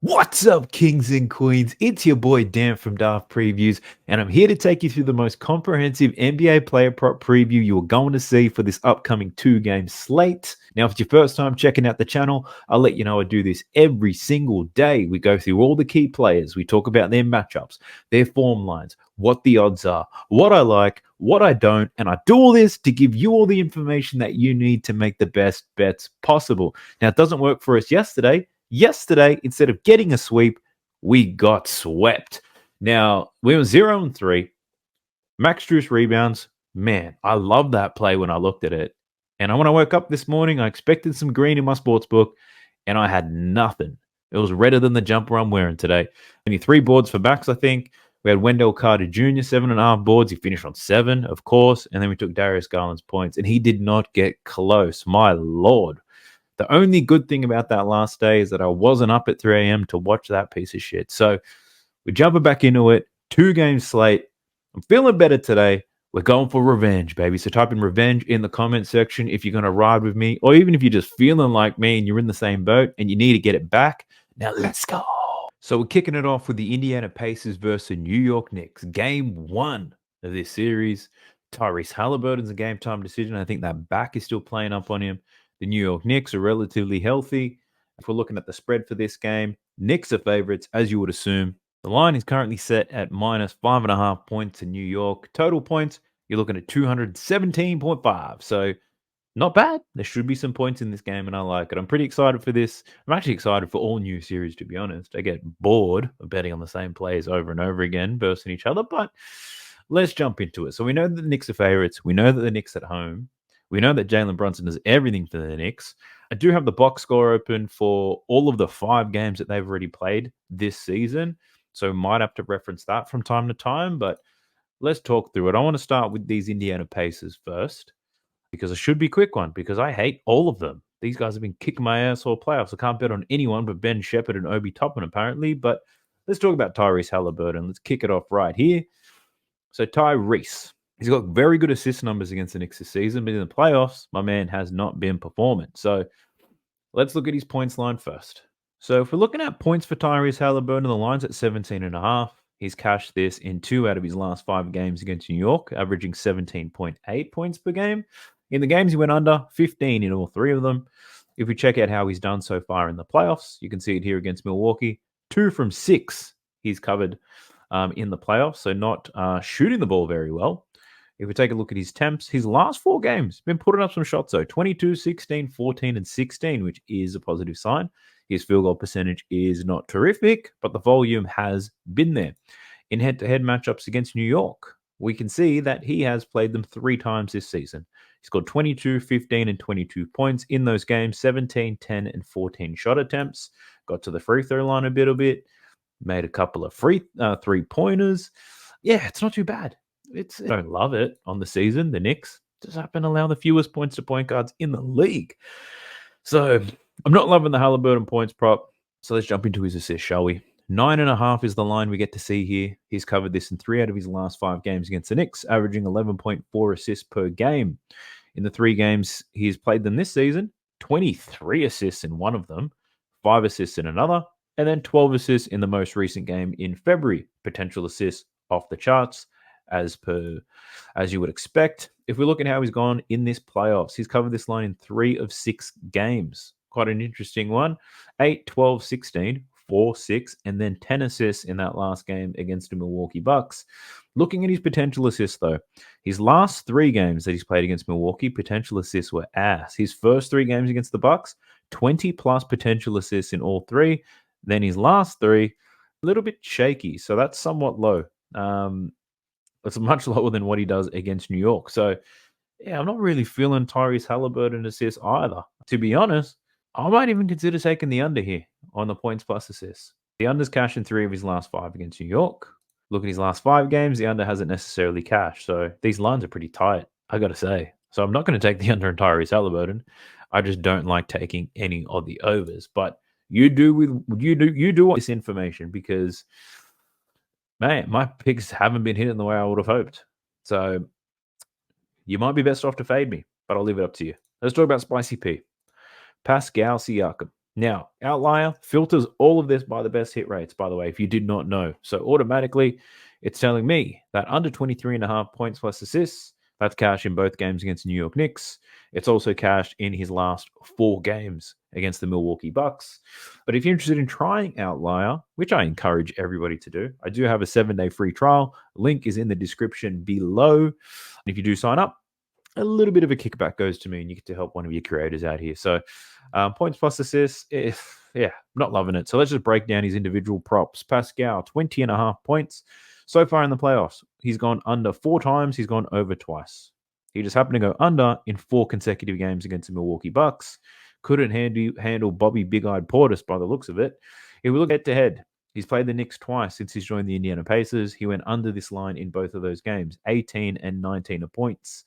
What's up, kings and queens? It's your boy Dan from Daft Previews, and I'm here to take you through the most comprehensive NBA player prop preview you are going to see for this upcoming two-game slate. Now, if it's your first time checking out the channel, I'll let you know I do this every single day. We go through all the key players, we talk about their matchups, their form lines, what the odds are, what I like, what I don't, and I do all this to give you all the information that you need to make the best bets possible. Now, it doesn't work for us yesterday. Yesterday, instead of getting a sweep, we got swept. Now, we were 0-3. Max Struess rebounds. Man, I love that play when I looked at it. And when I woke up this morning, I expected some green in my sports book, and I had nothing. It was redder than the jumper I'm wearing today. Only 3 boards for Max, I think. We had Wendell Carter Jr., 7.5 boards. He finished on 7, of course. And then we took Darius Garland's points, and he did not get close. My Lord. The only good thing about that last day is that I wasn't up at 3 a.m. to watch that piece of shit. So we're jumping back into it. 2-game slate. I'm feeling better today. We're going for revenge, baby. So type in revenge in the comment section if you're going to ride with me, or even if you're just feeling like me and you're in the same boat and you need to get it back. Now let's go. So we're kicking it off with the Indiana Pacers versus New York Knicks. Game 1 of this series. Tyrese Halliburton's a game time decision. I think that back is still playing up on him. The New York Knicks are relatively healthy. If we're looking at the spread for this game, Knicks are favorites, as you would assume. The line is currently set at minus 5.5 points in New York. Total points, you're looking at 217.5. So not bad. There should be some points in this game, and I like it. I'm pretty excited for this. I'm actually excited for all new series, to be honest. I get bored of betting on the same plays over and over again versus each other, but let's jump into it. So we know that the Knicks are favorites. We know that the Knicks at home. We know that Jalen Brunson does everything for the Knicks. I do have the box score open for all of the 5 games that they've already played this season. So might have to reference that from time to time, but let's talk through it. I want to start with these Indiana Pacers first because it should be a quick one because I hate all of them. These guys have been kicking my ass all playoffs. I can't bet on anyone but Ben Shepherd and Obi Toppin apparently, but let's talk about Tyrese Halliburton. Let's kick it off right here. So Tyrese. He's got very good assist numbers against the Knicks this season, but in the playoffs, my man has not been performing. So let's look at his points line first. So if we're looking at points for Tyrese Halliburton, the line's at 17.5. He's cashed this in 2 out of his last 5 games against New York, averaging 17.8 points per game. In the games he went under, 15 in all 3 of them. If we check out how he's done so far in the playoffs, you can see it here against Milwaukee. 2 from 6 he's covered in the playoffs, so not shooting the ball very well. If we take a look at his temps, his last 4 games, been putting up some shots though. 22, 16, 14, and 16, which is a positive sign. His field goal percentage is not terrific, but the volume has been there. In head-to-head matchups against New York, we can see that he has played them 3 times this season. He scored 22, 15, and 22 points in those games, 17, 10, and 14 shot attempts. Got to the free throw line a bit, made a couple of free 3-pointers. Yeah, it's not too bad. I don't love it on the season. The Knicks just happen to allow the fewest points to point guards in the league. So I'm not loving the Halliburton points prop. So let's jump into his assists, shall we? 9.5 is the line we get to see here. He's covered this in 3 out of his last 5 games against the Knicks, averaging 11.4 assists per game. In the 3 games he's played them this season, 23 assists in one of them, 5 assists in another, and then 12 assists in the most recent game in February. Potential assists off the charts. As you would expect. If we look at how he's gone in this playoffs, he's covered this line in 3 of 6 games. Quite an interesting one. 8, 12, 16, 4, 6, and then 10 assists in that last game against the Milwaukee Bucks. Looking at his potential assists, though, his last 3 games that he's played against Milwaukee, potential assists were ass. His first 3 games against the Bucks, 20-plus potential assists in all 3. Then his last 3, a little bit shaky, so that's somewhat low. It's much lower than what he does against New York. So, yeah, I'm not really feeling Tyrese Halliburton assists either. To be honest, I might even consider taking the under here on the points plus assists. The under's cashed in 3 of his last 5 against New York. Look at his last 5 games, the under hasn't necessarily cashed. So these lines are pretty tight, I got to say. So I'm not going to take the under on Tyrese Halliburton. I just don't like taking any of the overs. But you do want this information because, man, my picks haven't been hitting the way I would have hoped. So you might be best off to fade me, but I'll leave it up to you. Let's talk about Spicy P. Pascal Siakam. Now, Outlier filters all of this by the best hit rates, by the way, if you did not know. So automatically, it's telling me that under 23.5 points plus assists, that's cash in both games against New York Knicks. It's also cashed in his last 4 games against the Milwaukee Bucks. But if you're interested in trying Outlier, which I encourage everybody to do, I do have a 7-day free trial. Link is in the description below. And if you do sign up, a little bit of a kickback goes to me, and you get to help one of your creators out here. So, points plus assists, yeah, not loving it. So let's just break down his individual props. Pascal, 20.5 points so far in the playoffs. He's gone under 4 times. He's gone over twice. He just happened to go under in 4 consecutive games against the Milwaukee Bucks. Couldn't handle Bobby Big Eyed Portis by the looks of it. If we look head to head, he's played the Knicks twice since he's joined the Indiana Pacers. He went under this line in both of those games, 18 and 19 points.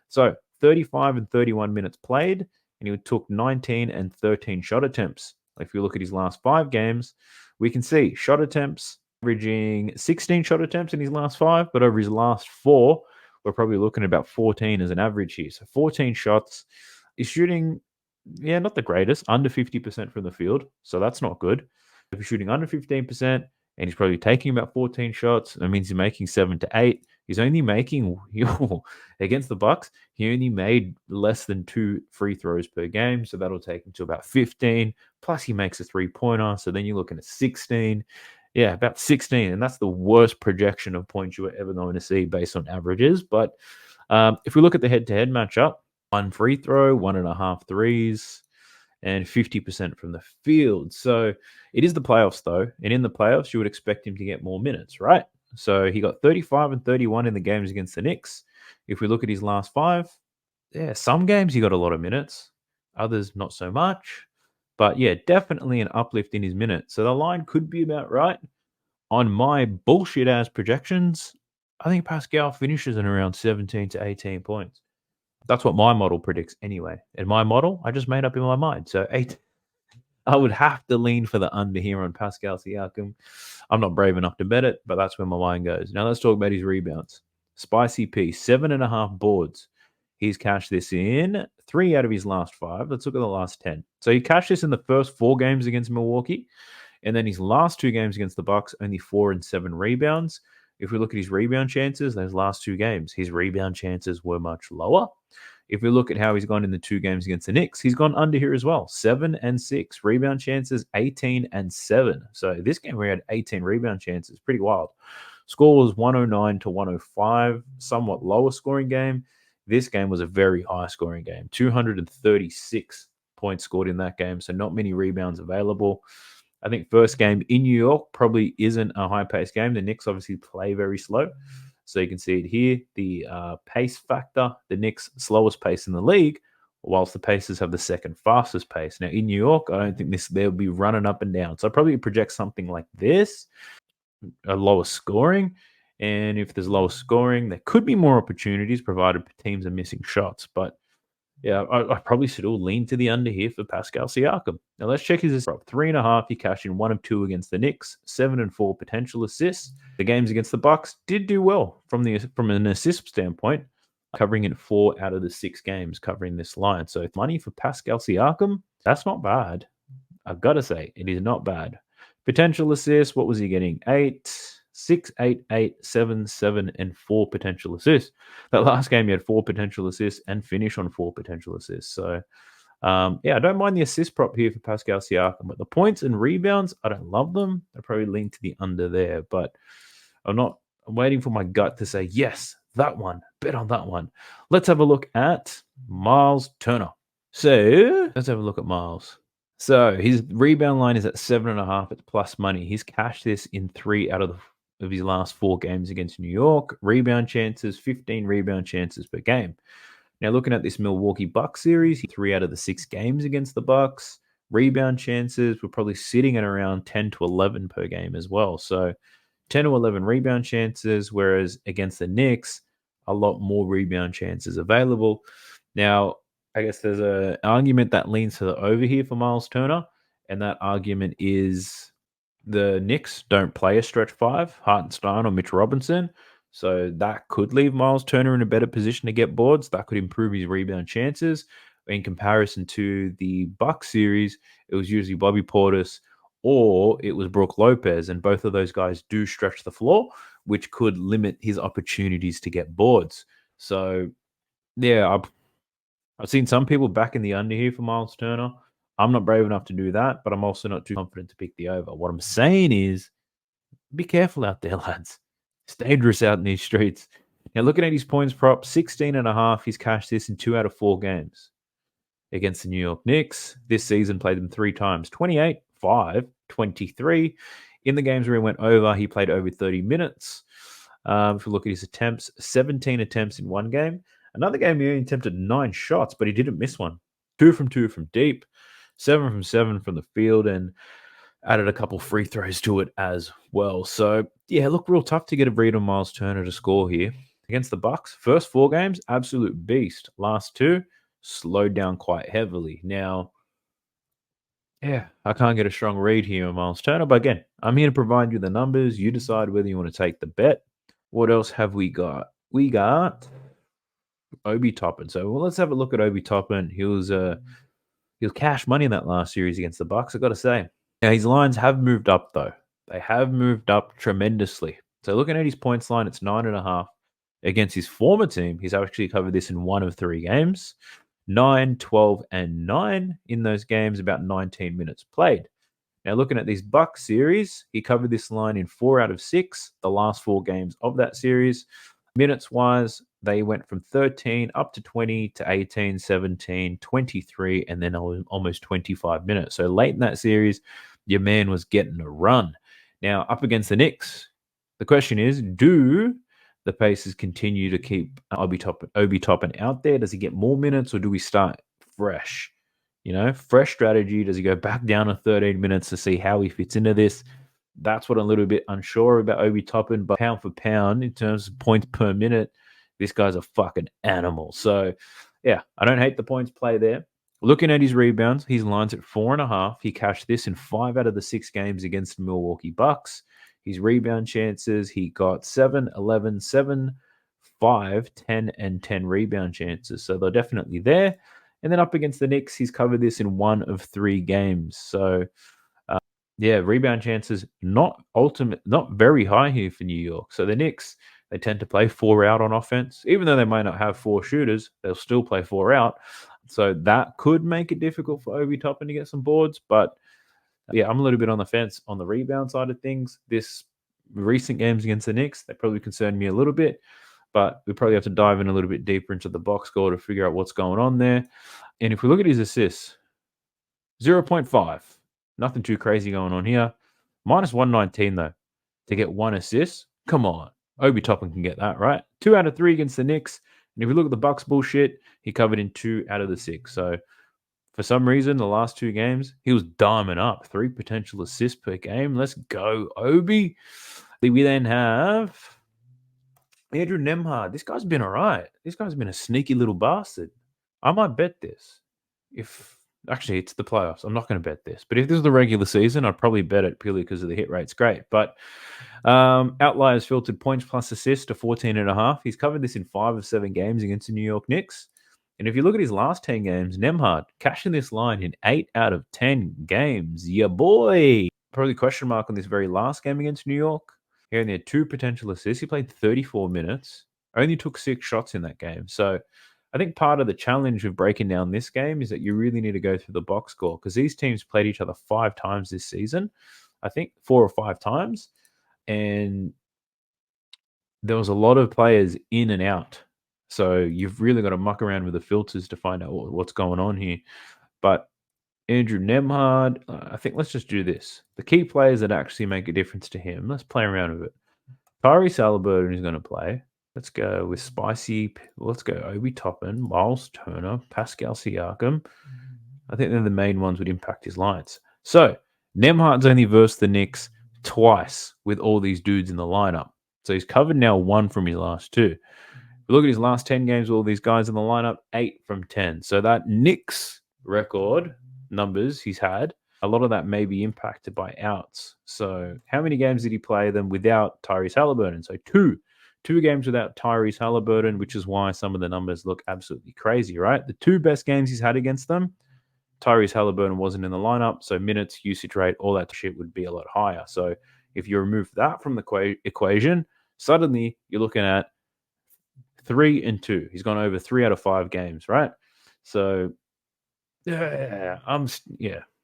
So 35 and 31 minutes played, and he took 19 and 13 shot attempts. If you look at his last 5 games, we can see shot attempts averaging 16 shot attempts in his last 5, but over his last 4, we're probably looking at about 14 as an average here. So 14 shots. He's shooting, yeah, not the greatest, under 50% from the field. So that's not good. If he's shooting under 15%, and he's probably taking about 14 shots, that means he's making 7 to 8. He's only making against the Bucks. He only made less than 2 free throws per game, so that'll take him to about 15. Plus, he makes a 3-pointer, so then you're looking at 16. Yeah, about 16, and that's the worst projection of points you were ever going to see based on averages. But if we look at the head-to-head matchup, 1 free throw, 1.5 threes, and 50% from the field. So it is the playoffs, though, and in the playoffs, you would expect him to get more minutes, right? So he got 35 and 31 in the games against the Knicks. If we look at his last 5, yeah, some games he got a lot of minutes, others not so much. But yeah, definitely an uplift in his minutes. So the line could be about right. On my bullshit ass projections, I think Pascal finishes in around 17 to 18 points. That's what my model predicts anyway. And my model, I just made up in my mind. So 8, I would have to lean for the under here on Pascal Siakam. I'm not brave enough to bet it, but that's where my mind goes. Now let's talk about his rebounds. Spicy P, 7.5 boards. He's cashed this in 3 out of his last 5. Let's look at the last 10. So he cashed this in the first 4 games against Milwaukee, and then his last 2 games against the Bucks, only 4 and 7 rebounds. If we look at his rebound chances, those last 2 games, his rebound chances were much lower. If we look at how he's gone in the 2 games against the Knicks, he's gone under here as well. 7 and 6. Rebound chances, 18 and 7. So this game where he had 18 rebound chances, pretty wild. Score was 109 to 105, somewhat lower scoring game. This game was a very high scoring game. 236 points scored in that game, so not many rebounds available. I think first game in New York probably isn't a high-paced game. The Knicks obviously play very slow. So you can see it here, the pace factor, the Knicks' slowest pace in the league, whilst the Pacers have the second fastest pace. Now, in New York, I don't think they'll be running up and down. So I probably project something like this, a lower scoring. And if there's lower scoring, there could be more opportunities provided teams are missing shots. But yeah, I probably should all lean to the under here for Pascal Siakam. Now let's check his prop. 3.5. He cashed in 1 of 2 against the Knicks. 7 and 4 potential assists. The games against the Bucks did do well from an assist standpoint, covering it 4 out of the 6 games covering this line. So money for Pascal Siakam, that's not bad. I've got to say, it is not bad. Potential assists, what was he getting? 8, 6, 8, 8, 7, 7, and 4 potential assists. That last game, he had 4 potential assists and finished on 4 potential assists. So, yeah, I don't mind the assist prop here for Pascal Siakam, but the points and rebounds, I don't love them. I probably lean to the under there, but I'm waiting for my gut to say, yes, that one, bet on that one. Let's have a look at Miles Turner. So let's have a look at Miles. So his rebound line is at 7.5. It's plus money. He's cashed this in 3 out of his last 4 games against New York. Rebound chances, 15 rebound chances per game. Now looking at this Milwaukee Bucks series, 3 out of the 6 games against the Bucks. Rebound chances, we're probably sitting at around 10 to 11 per game as well. So 10 to 11 rebound chances, whereas against the Knicks, a lot more rebound chances available. Now, I guess there's an argument that leans to the over here for Miles Turner, and that argument is the Knicks don't play a stretch 5, Hartenstein or Mitch Robinson, so that could leave Miles Turner in a better position to get boards. That could improve his rebound chances. in comparison to the Bucks series, it was usually Bobby Portis or it was Brook Lopez, and both of those guys do stretch the floor, which could limit his opportunities to get boards. So, yeah, I've seen some people back in the under here for Miles Turner. I'm not brave enough to do that, but I'm also not too confident to pick the over. What I'm saying is be careful out there, lads. It's dangerous out in these streets. Now, looking at his points prop, 16 and a half, he's cashed this in 2 out of 4 games against the New York Knicks. This season, played them 3 times, 28, 5, 23. In the games where he went over, he played over 30 minutes. If we look at his attempts, 17 attempts in one game. Another game, he only attempted 9 shots, but he didn't miss one. 2 from 2 from deep, 7 from 7 from the field, and added a couple free throws to it as well. So, yeah, look, real tough to get a read on Miles Turner to score here. Against the Bucks, first 4 games, absolute beast. Last 2, slowed down quite heavily. Now, yeah, I can't get a strong read here on Miles Turner, but again, I'm here to provide you the numbers. You decide whether you want to take the bet. What else have we got? We got Obi Toppin. So, well, let's have a look at Obi Toppin. He was cash money in that last series against the Bucks, I got to say. Now, his lines have moved up, though. They have moved up tremendously. So, looking at his points line, it's 9.5. Against his former team, he's actually covered this in 1 of 3 games. 9, 12, and 9 in those games, about 19 minutes played. Now, looking at these Bucks series, he covered this line in 4 out of 6, the last 4 games of that series. Minutes wise, they went from 13 up to 20 to 18, 17, 23, and then almost 25 minutes. So late in that series, your man was getting a run. Now, up against the Knicks, the question is, do the Pacers continue to keep Obi Toppin out there? Does he get more minutes, or do we start fresh? Fresh strategy. Does he go back down to 13 minutes to see how he fits into this? That's what I'm a little bit unsure about Obi Toppin, but pound for pound, in terms of points per minute, this guy's a fucking animal. So, yeah, I don't hate the points play there. Looking at his rebounds, his line's at 4.5. He cashed this in 5 out of the 6 games against the Milwaukee Bucks. His rebound chances, he got 7, 11, 7, 5, 10, and 10 rebound chances. So they're definitely there. And then up against the Knicks, he's covered this in 1 of 3 games. So, yeah, rebound chances not very high here for New York. So the Knicks, they tend to play 4 out on offense. Even though they might not have 4 shooters, they'll still play 4 out. So that could make it difficult for Obi Toppin to get some boards. But yeah, I'm a little bit on the fence on the rebound side of things. This recent games against the Knicks, they probably concern me a little bit. But we probably have to dive in a little bit deeper into the box score to figure out what's going on there. And if we look at his assists, 0.5. Nothing too crazy going on here. Minus 119, though, to get 1 assist. Come on. Obi Toppin can get that, right? 2 out of 3 against the Knicks. And if we look at the Bucks bullshit, he covered in 2 out of the 6. So for some reason, the last 2 games, he was diming up. 3 potential assists per game. Let's go, Obi. We then have Andrew Nemhard. This guy's been all right. This guy's been a sneaky little bastard. I might bet this. Actually, it's the playoffs. I'm not going to bet this. But if this is the regular season, I'd probably bet it purely because of the hit rate's great. But Outliers filtered points plus assists to 14.5. He's covered this in 5 of 7 games against the New York Knicks. And if you look at his last 10 games, Nemhard cashing this line in 8 out of 10 games. Yeah, boy. Probably question mark on this very last game against New York. He only had 2 potential assists. He played 34 minutes. Only took 6 shots in that game. So I think part of the challenge of breaking down this game is that you really need to go through the box score, because these teams played each other 5 times this season. I think 4 or 5 times. And there was a lot of players in and out. So you've really got to muck around with the filters to find out what's going on here. But Andrew Nemhard, I think let's just do this. The key players that actually make a difference to him, let's play around with it. Tyrese Halliburton is going to play. Let's go with Spicy. Let's go Obi Toppin, Miles Turner, Pascal Siakam. I think they're the main ones would impact his lines. So Nemhard's only versed the Knicks twice with all these dudes in the lineup. So he's covered now 1 from his last 2. If we look at his last 10 games with all these guys in the lineup, 8 from 10. So that Knicks record numbers he's had, a lot of that may be impacted by outs. So how many games did he play them without Tyrese Halliburton? So 2. 2 games without Tyrese Halliburton, which is why some of the numbers look absolutely crazy, right? The 2 best games he's had against them, Tyrese Halliburton wasn't in the lineup, so minutes, usage rate, all that shit would be a lot higher. So if you remove that from the equation, suddenly you're looking at 3-2. He's gone over 3 out of 5 games, right? So yeah.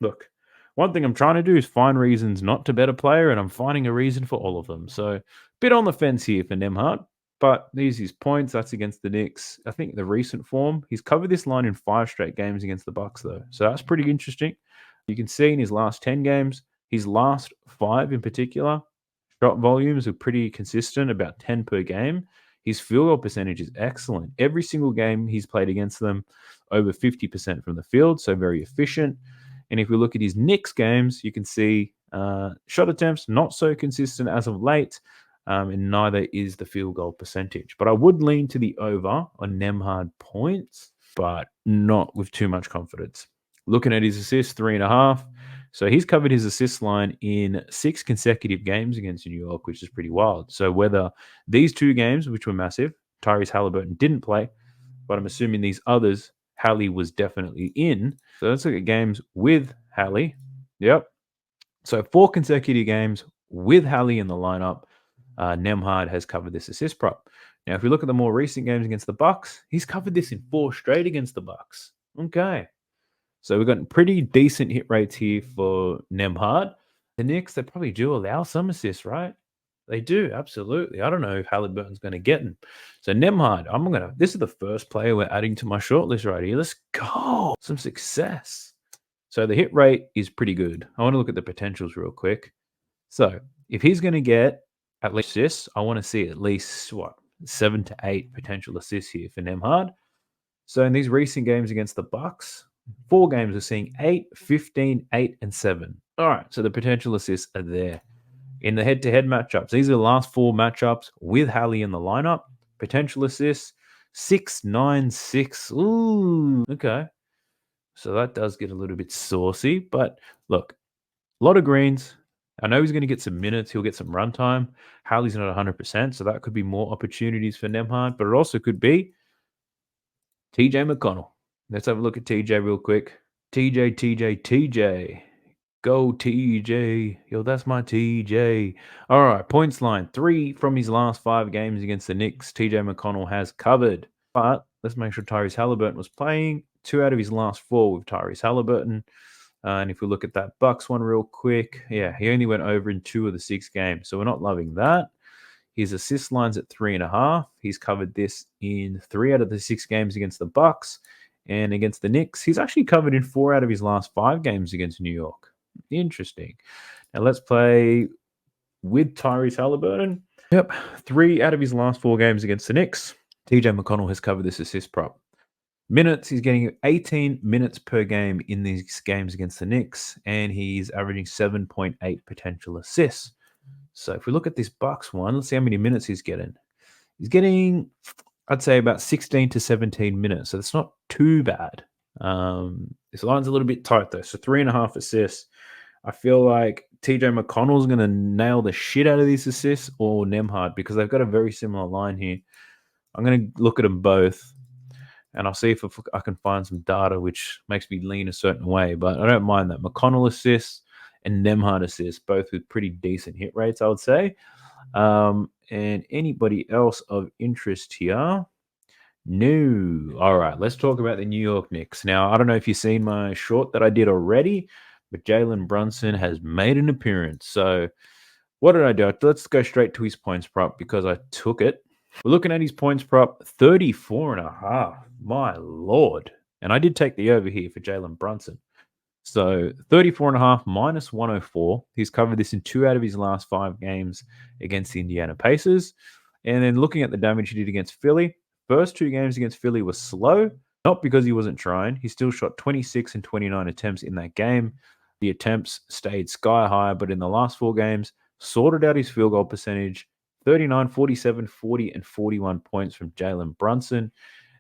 Look, one thing I'm trying to do is find reasons not to bet a player, and I'm finding a reason for all of them. So bit on the fence here for Nemhard, but these his points. That's against the Knicks. I think the recent form, he's covered this line in 5 straight games against the Bucks, though. So that's pretty interesting. You can see in his last 10 games, his last 5 in particular, shot volumes are pretty consistent, about 10 per game. His field goal percentage is excellent. Every single game he's played against them, over 50% from the field, so very efficient. And if we look at his Knicks games, you can see shot attempts not so consistent as of late, and neither is the field goal percentage. But I would lean to the over on Nemhard points, but not with too much confidence. Looking at his assists, 3.5. So he's covered his assist line in 6 consecutive games against New York, which is pretty wild. So whether these 2 games, which were massive, Tyrese Halliburton didn't play, but I'm assuming these others, Hallie was definitely in. So let's look at games with Hallie. Yep. So 4 consecutive games with Hallie in the lineup. Nemhard has covered this assist prop. Now, if we look at the more recent games against the Bucks, he's covered this in 4 straight against the Bucks. Okay. So we've got pretty decent hit rates here for Nemhard. The Knicks, they probably do allow some assists, right? They do, absolutely. I don't know if Halliburton's going to get him. So Nemhard, this is the first player we're adding to my shortlist right here. Let's go. Some success. So the hit rate is pretty good. I want to look at the potentials real quick. So if he's going to get at least assists, I want to see at least 7 to 8 potential assists here for Nemhard. So in these recent games against the Bucks, 4 games we're seeing 8, 15, 8, and 7. All right, so the potential assists are there. In the head-to-head matchups, these are the last 4 matchups with Hallie in the lineup. Potential assists, 6, 9, 6. Ooh, okay. So that does get a little bit saucy, but look, a lot of greens. I know he's going to get some minutes. He'll get some runtime. Hallie's not 100%, so that could be more opportunities for Nemhard, but it also could be TJ McConnell. Let's have a look at TJ real quick. TJ. Go TJ. Yo, that's my TJ. All right, points line. 3 from his last 5 games against the Knicks. TJ McConnell has covered. But let's make sure Tyrese Halliburton was playing. 2 out of his last 4 with Tyrese Halliburton. And if we look at that Bucks one real quick, yeah, he only went over in 2 of the 6 games. So we're not loving that. His assist line's at 3.5. He's covered this in 3 out of the 6 games against the Bucks. And against the Knicks, he's actually covered in 4 out of his last 5 games against New York. Interesting. Now let's play with Tyrese Halliburton. Yep, 3 out of his last 4 games against the Knicks. TJ McConnell has covered this assist prop. Minutes, he's getting 18 minutes per game in these games against the Knicks, and he's averaging 7.8 potential assists. So if we look at this Bucks one, let's see how many minutes he's getting. He's getting, I'd say, about 16 to 17 minutes. So that's not too bad. This line's a little bit tight, though. So 3.5 assists. I feel like TJ McConnell's going to nail the shit out of these assists, or Nemhard, because they've got a very similar line here. I'm going to look at them both, and I'll see if I can find some data which makes me lean a certain way. But I don't mind that. McConnell assists and Nemhard assists, both with pretty decent hit rates, I would say. And anybody else of interest here? No. All right, let's talk about the New York Knicks. Now, I don't know if you've seen my short that I did already, but Jalen Brunson has made an appearance. So what did I do? Let's go straight to his points prop because I took it. We're looking at his points prop, 34.5. My Lord. And I did take the over here for Jalen Brunson. So 34.5 minus 104. He's covered this in 2 out of his last 5 games against the Indiana Pacers. And then looking at the damage he did against Philly, first 2 games against Philly were slow, not because he wasn't trying. He still shot 26 and 29 attempts in that game. The attempts stayed sky high, but in the last 4 games, sorted out his field goal percentage, 39, 47, 40, and 41 points from Jalen Brunson.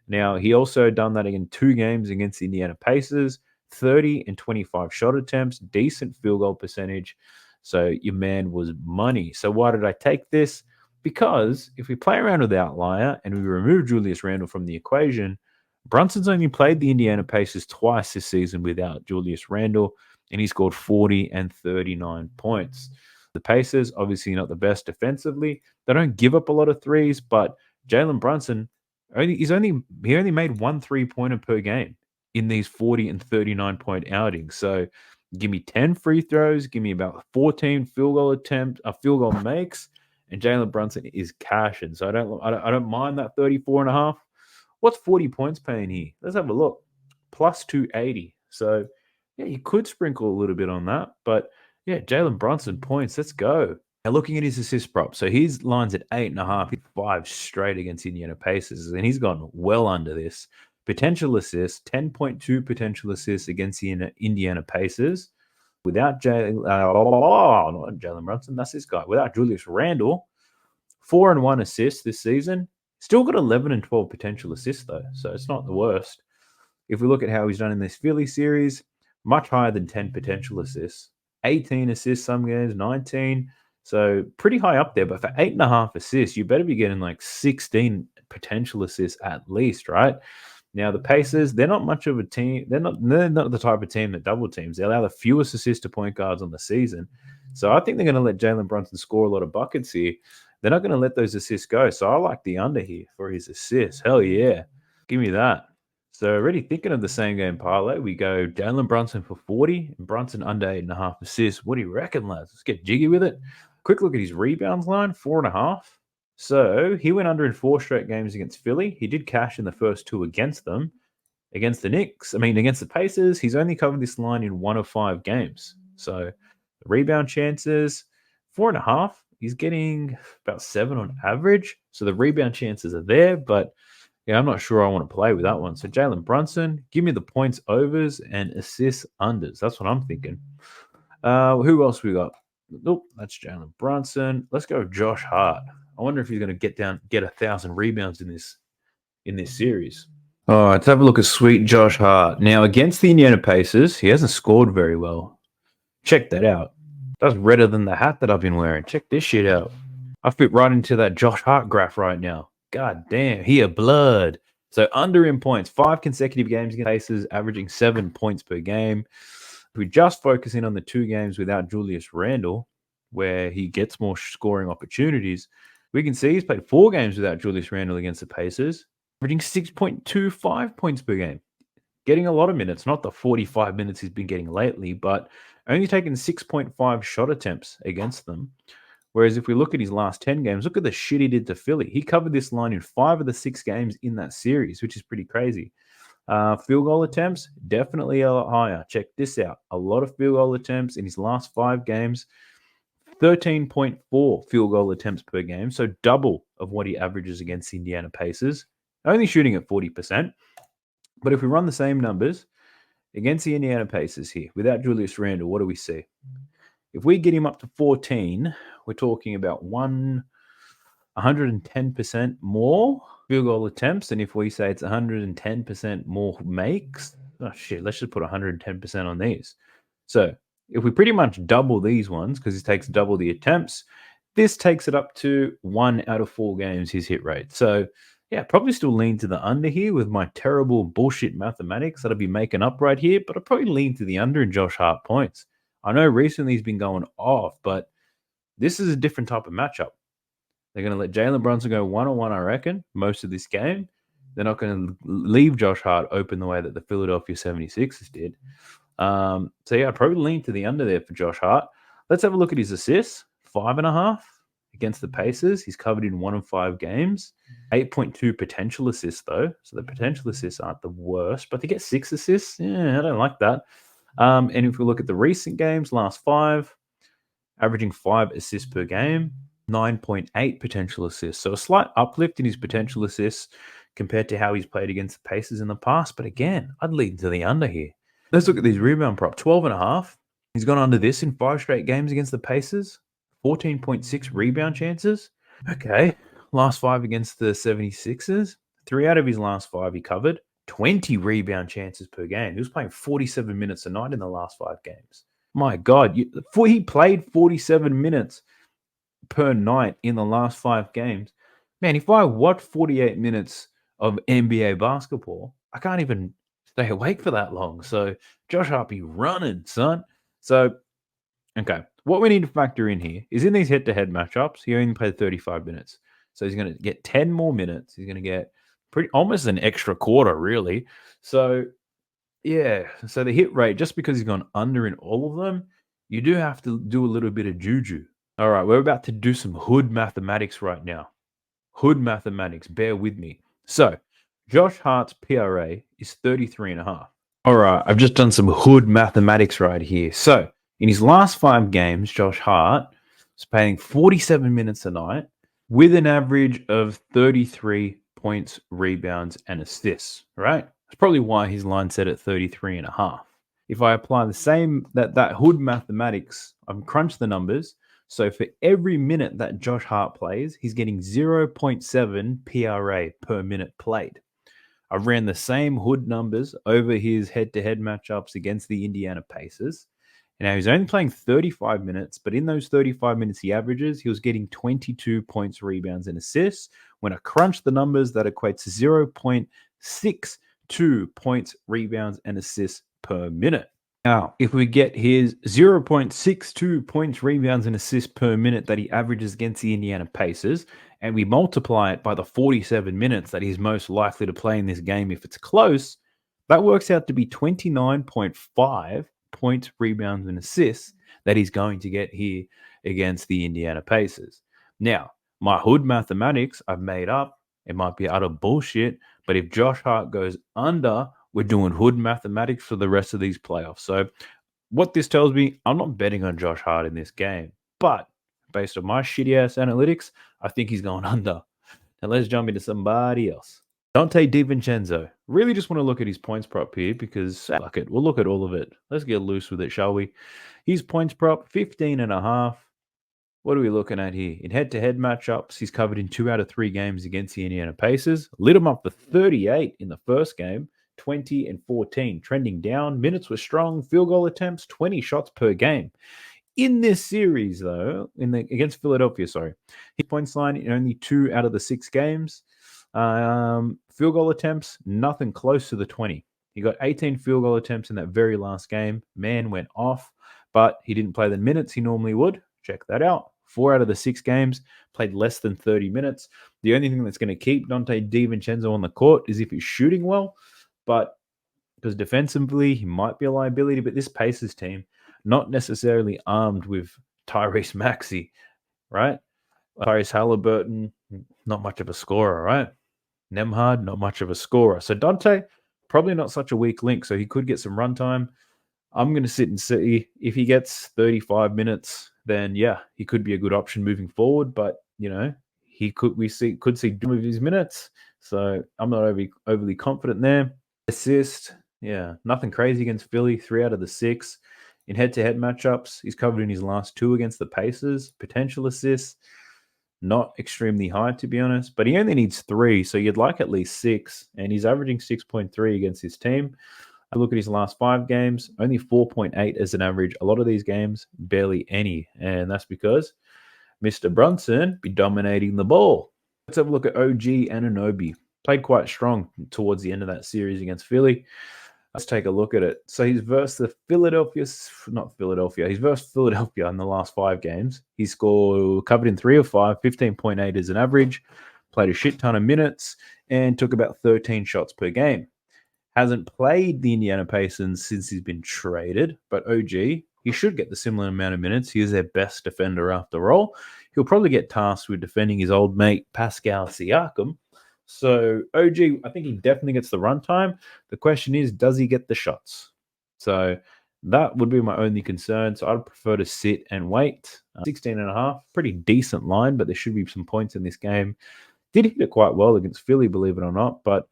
Now, he also done that in 2 games against the Indiana Pacers, 30 and 25 shot attempts, decent field goal percentage. So your man was money. So why did I take this? Because if we play around with the outlier and we remove Julius Randle from the equation, Brunson's only played the Indiana Pacers twice this season without Julius Randle, and he scored 40 and 39 points. The Pacers, obviously not the best defensively. They don't give up a lot of threes, but Jalen Brunson, he only made 1 3-pointer per game in these 40 and 39 point outings. So give me 10 free throws, give me about 14 field goal makes, and Jalen Brunson is cashing. So I don't mind that 34 and a half. What's 40 points paying here? Let's have a look. Plus 280. So yeah, you could sprinkle a little bit on that, but yeah, Jalen Brunson points. Let's go. Now looking at his assist prop, so his line's at 8.5, 5 straight against Indiana Pacers, and he's gone well under this. Potential assists, 10.2 potential assists against the Indiana Pacers. Without not Jalen Brunson, that's this guy. Without Julius Randle, 4 and 1 assists this season. Still got 11 and 12 potential assists though, so it's not the worst. If we look at how he's done in this Philly series, much higher than 10 potential assists. 18 assists some games, 19. So pretty high up there. But for 8.5 assists, you better be getting like 16 potential assists at least, right? Now the Pacers, they're not much of a team. They're not the type of team that double teams. They allow the fewest assists to point guards on the season. So I think they're going to let Jalen Brunson score a lot of buckets here. They're not going to let those assists go. So I like the under here for his assists. Hell yeah. Give me that. So already thinking of the same game parlay, we go Jalen Brunson for 40 and Brunson under 8.5 assists. What do you reckon, lads? Let's get jiggy with it. Quick look at his rebounds line, 4.5. So he went under in 4 straight games against Philly. He did cash in the first 2 against them. Against the Knicks, against the Pacers, he's only covered this line in 1 of 5 games. So the rebound chances, 4.5. He's getting about 7 on average. So the rebound chances are there, but yeah, I'm not sure I want to play with that one. So Jalen Brunson, give me the points overs and assists unders. That's what I'm thinking. Who else we got? Nope, that's Jalen Brunson. Let's go Josh Hart. I wonder if he's going to get 1,000 rebounds in this series. All right, let's have a look at sweet Josh Hart. Now against the Indiana Pacers, he hasn't scored very well. Check that out. That's redder than the hat that I've been wearing. Check this shit out. I fit right into that Josh Hart graph right now. God damn, he a blood. So under in points, 5 consecutive games against Pacers, averaging 7 points per game. If we just focus in on the 2 games without Julius Randle, where he gets more scoring opportunities, we can see he's played 4 games without Julius Randle against the Pacers, averaging 6.25 points per game. Getting a lot of minutes, not the 45 minutes he's been getting lately, but only taking 6.5 shot attempts against them. Whereas if we look at his last 10 games, look at the shit he did to Philly. He covered this line in 5 of the 6 games in that series, which is pretty crazy. Field goal attempts, definitely a lot higher. Check this out. A lot of field goal attempts in his last 5 games. 13.4 field goal attempts per game, so double of what he averages against the Indiana Pacers. Only shooting at 40%. But if we run the same numbers against the Indiana Pacers here, without Julius Randle, what do we see? If we get him up to 14, we're talking about 110% more field goal attempts. And if we say it's 110% more makes, oh shit, let's just put 110% on these. So if we pretty much double these ones, because it takes double the attempts, this takes it up to 1 out of 4 games his hit rate. So yeah, probably still lean to the under here with my terrible bullshit mathematics that I'll be making up right here, but I'll probably lean to the under in Josh Hart points. I know recently he's been going off, but this is a different type of matchup. They're going to let Jalen Brunson go 1-on-1, I reckon, most of this game. They're not going to leave Josh Hart open the way that the Philadelphia 76ers did. So yeah, I'd probably lean to the under there for Josh Hart. Let's have a look at his assists. 5.5 against the Pacers. He's covered in 1 of 5 games. 8.2 potential assists, though. So the potential assists aren't the worst, but to get 6 assists, yeah, I don't like that. And if we look at the recent games, last 5, averaging 5 assists per game, 9.8 potential assists. So a slight uplift in his potential assists compared to how he's played against the Pacers in the past. But again, I'd lead to the under here. Let's look at these rebound prop. 12.5. He's gone under this in 5 straight games against the Pacers. 14.6 rebound chances. Okay. Last 5 against the 76ers. 3 out of his last 5 he covered. 20 rebound chances per game. He was playing 47 minutes a night in the last 5 games. My God. He played 47 minutes per night in the last 5 games. Man, if I watch 48 minutes of NBA basketball, I can't even stay awake for that long. So Josh Hart be running, son. So, okay. What we need to factor in here is in these head-to-head matchups, he only played 35 minutes. So he's going to get 10 more minutes. He's going to get pretty almost an extra quarter, really. So yeah, so the hit rate, just because he's gone under in all of them, you do have to do a little bit of juju. All right, we're about to do some hood mathematics right now. Hood mathematics, bear with me. So, Josh Hart's PRA is 33.5. All right, I've just done some hood mathematics right here. So, in his last 5 games, Josh Hart is playing 47 minutes a night with an average of 33 points, rebounds, and assists, right? That's probably why his line set at 33.5. If I apply the same that hood mathematics, I've crunched the numbers. So for every minute that Josh Hart plays, he's getting 0.7 PRA per minute played. I ran the same hood numbers over his head-to-head matchups against the Indiana Pacers. Now he's only playing 35 minutes, but in those 35 minutes he averages, he was getting 22 points, rebounds, and assists. When I crunch the numbers, that equates to 0.62 points, rebounds, and assists per minute. Now, if we get his 0.62 points, rebounds, and assists per minute that he averages against the Indiana Pacers, and we multiply it by the 47 minutes that he's most likely to play in this game if it's close, that works out to be 29.5 points, rebounds, and assists that he's going to get here against the Indiana Pacers. Now, my hood mathematics I've made up. It might be utter bullshit, but if Josh Hart goes under, we're doing hood mathematics for the rest of these playoffs. So, what this tells me, I'm not betting on Josh Hart in this game, but based on my shitty ass analytics, I think he's going under. Now, let's jump into somebody else. Dante DiVincenzo. Really just want to look at his points prop here because fuck it. We'll look at all of it. Let's get loose with it, shall we? His points prop, 15.5. What are we looking at here? In head-to-head matchups, he's covered in 2 out of 3 games against the Indiana Pacers. Lit him up for 38 in the first game, 20 and 14. Trending down. Minutes were strong. Field goal attempts, 20 shots per game. In this series, though, against Philadelphia, his points line in only 2 out of the 6 games. Field goal attempts, nothing close to the 20. He got 18 field goal attempts in that very last game. Man went off, but he didn't play the minutes he normally would. Check that out. 4 out of the 6 games played less than 30 minutes. The only thing that's going to keep Dante DiVincenzo on the court is if he's shooting well, but because defensively he might be a liability. But this Pacers team, not necessarily armed with Tyrese Maxey, right? Tyrese Halliburton, not much of a scorer, right? Nemhard, not much of a scorer. So Dante, probably not such a weak link, so he could get some runtime. I'm going to sit and see if he gets 35 minutes, then yeah, he could be a good option moving forward. But he could see some of his minutes, so I'm not overly confident there. Assist, yeah, nothing crazy against Philly. 3 out of the 6 in head-to-head matchups. He's covered in his last 2 against the Pacers. Potential assists, not extremely high to be honest, but he only needs 3, so you'd like at least 6, and he's averaging 6.3 against his team. I look at his last 5 games, only 4.8 as an average. A lot of these games, barely any. And that's because Mr. Brunson be dominating the ball. Let's have a look at OG Anunoby. Played quite strong towards the end of that series against Philly. Let's take a look at it. So he's versed he's versed Philadelphia in the last 5 games. He scored, covered in 3 of 5, 15.8 as an average, played a shit ton of minutes, and took about 13 shots per game. Hasn't played the Indiana Pacers since he's been traded, but OG, he should get the similar amount of minutes. He is their best defender after all. He'll probably get tasked with defending his old mate, Pascal Siakam. So OG, I think he definitely gets the runtime. The question is, does he get the shots? So that would be my only concern. So I'd prefer to sit and wait. 16.5, pretty decent line, but there should be some points in this game. Did hit it quite well against Philly, believe it or not, but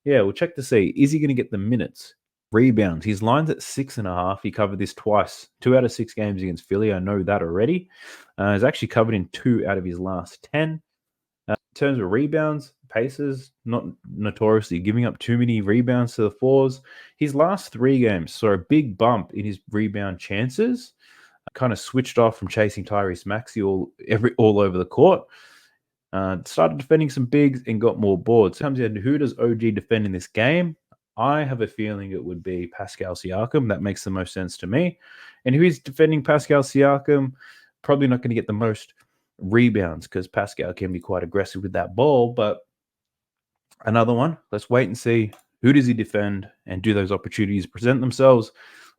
yeah, we'll check to see. Is he going to get the minutes? Rebounds. His line's at 6.5. He covered this twice. 2 out of 6 games against Philly. I know that already. He's actually covered in 2 out of his last 10. In terms of rebounds, Pacers, not notoriously giving up too many rebounds to the fours. His last 3 games saw a big bump in his rebound chances. Kind of switched off from chasing Tyrese Maxey all over the court. Started defending some bigs and got more boards. Comes down to who does OG defend in this game? I have a feeling it would be Pascal Siakam. That makes the most sense to me. And who's defending Pascal Siakam? Probably not going to get the most rebounds because Pascal can be quite aggressive with that ball. But another one, let's wait and see who does he defend and do those opportunities present themselves.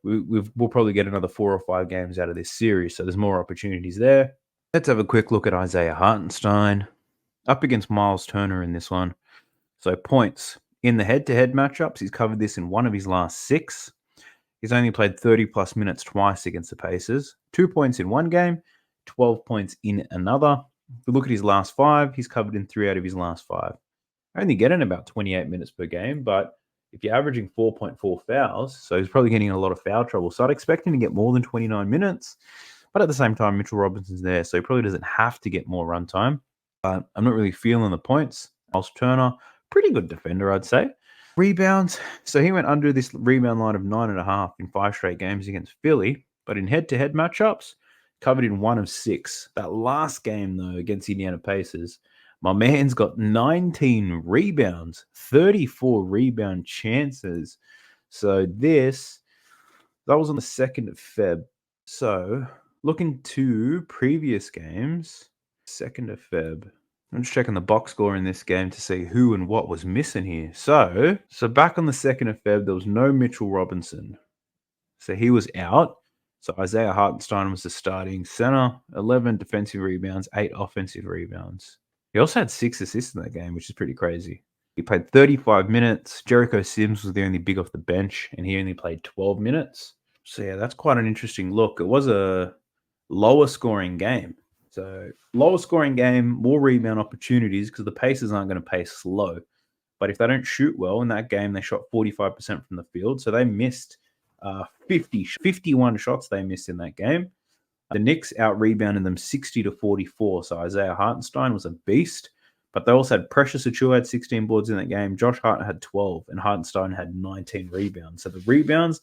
We'll probably get another 4 or 5 games out of this series, so there's more opportunities there. Let's have a quick look at Isaiah Hartenstein up against Miles Turner in this one. So points in the head-to-head matchups, he's covered this in 1 of his last 6. He's only played 30-plus minutes twice against the Pacers. 2 points in one game, 12 points in another. If we look at his last 5, he's covered in 3 out of his last 5. Only getting about 28 minutes per game, but if you're averaging 4.4 fouls, so he's probably getting a lot of foul trouble. So I'd expect him to get more than 29 minutes. But at the same time, Mitchell Robinson's there, so he probably doesn't have to get more runtime. But I'm not really feeling the points. Miles Turner, pretty good defender, I'd say. Rebounds. So he went under this rebound line of 9.5 in 5 straight games against Philly. But in head-to-head matchups, covered in 1 of 6. That last game, though, against Indiana Pacers, my man's got 19 rebounds, 34 rebound chances. So that was on the 2nd of Feb. So looking to previous games, 2nd of Feb. I'm just checking the box score in this game to see who and what was missing here. So back on the 2nd of Feb, there was no Mitchell Robinson. So he was out. So Isaiah Hartenstein was the starting center, 11 defensive rebounds, 8 offensive rebounds. He also had 6 assists in that game, which is pretty crazy. He played 35 minutes. Jericho Sims was the only big off the bench, and he only played 12 minutes. So, yeah, that's quite an interesting look. It was a lower scoring game. So, lower scoring game, more rebound opportunities because the Pacers aren't going to pace slow. But if they don't shoot well in that game, they shot 45% from the field. So, they missed 51 shots they missed in that game. The Knicks out-rebounded them 60-44, so Isaiah Hartenstein was a beast. But they also had Precious Achiuwa had 16 boards in that game. Josh Hart had 12, and Hartenstein had 19 rebounds. So the rebounds,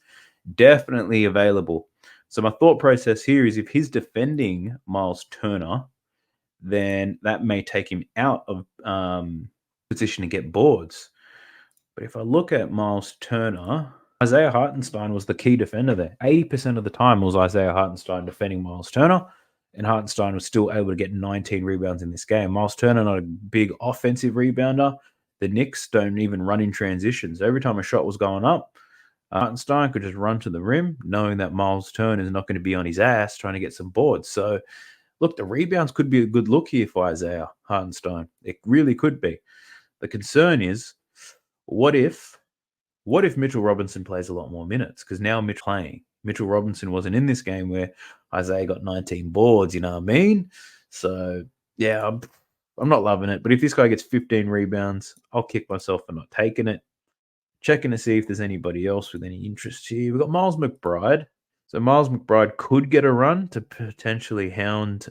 definitely available. So my thought process here is if he's defending Miles Turner, then that may take him out of position to get boards. But if I look at Miles Turner, Isaiah Hartenstein was the key defender there. 80% of the time was Isaiah Hartenstein defending Miles Turner, and Hartenstein was still able to get 19 rebounds in this game. Miles Turner, not a big offensive rebounder. The Knicks don't even run in transitions. Every time a shot was going up, Hartenstein could just run to the rim, knowing that Miles Turner is not going to be on his ass trying to get some boards. So, look, the rebounds could be a good look here for Isaiah Hartenstein. It really could be. The concern is, what if Mitchell Robinson plays a lot more minutes? Because now Mitchell Robinson wasn't in this game where Isaiah got 19 boards, you know what I mean? So, yeah, I'm not loving it. But if this guy gets 15 rebounds, I'll kick myself for not taking it. Checking to see if there's anybody else with any interest here. We've got Miles McBride. So Miles McBride could get a run to potentially hound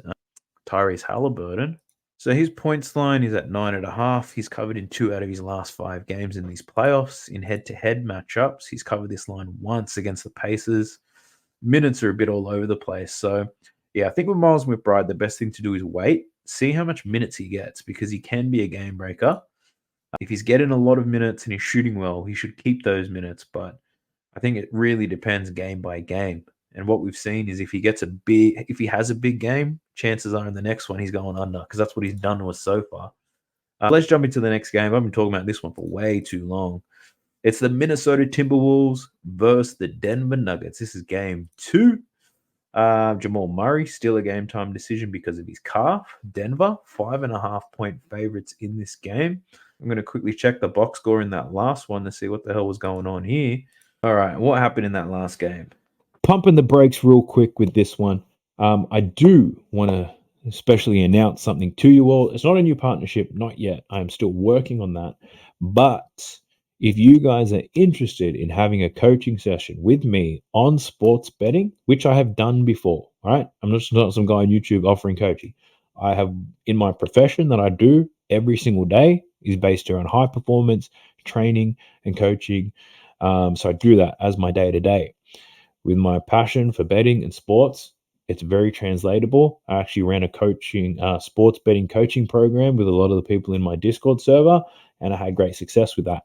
Tyrese Halliburton. So his points line is at 9.5. He's covered in 2 out of his last 5 games in these playoffs. In head-to-head matchups, he's covered this line once against the Pacers. Minutes are a bit all over the place. So, yeah, I think with Miles McBride, the best thing to do is wait, see how much minutes he gets because he can be a game breaker. If he's getting a lot of minutes and he's shooting well, he should keep those minutes. But I think it really depends game by game. And what we've seen is if he has a big game, chances are in the next one he's going under because that's what he's done to us so far. Let's jump into the next game. I've been talking about this one for way too long. It's the Minnesota Timberwolves versus the Denver Nuggets. This is game 2. Jamal Murray, still a game time decision because of his calf. Denver, 5.5-point favorites in this game. I'm going to quickly check the box score in that last one to see what the hell was going on here. All right, what happened in that last game? Pumping the brakes real quick with this one. I do want to especially announce something to you all. It's not a new partnership, not yet. I am still working on that. But if you guys are interested in having a coaching session with me on sports betting, which I have done before, all right? I'm not some guy on YouTube offering coaching. I have, in my profession that I do every single day, is based around high performance training and coaching. So I do that as my day-to-day. With my passion for betting and sports, It's very translatable. I actually ran a sports betting coaching program with a lot of the people in my Discord server, and I had great success with that.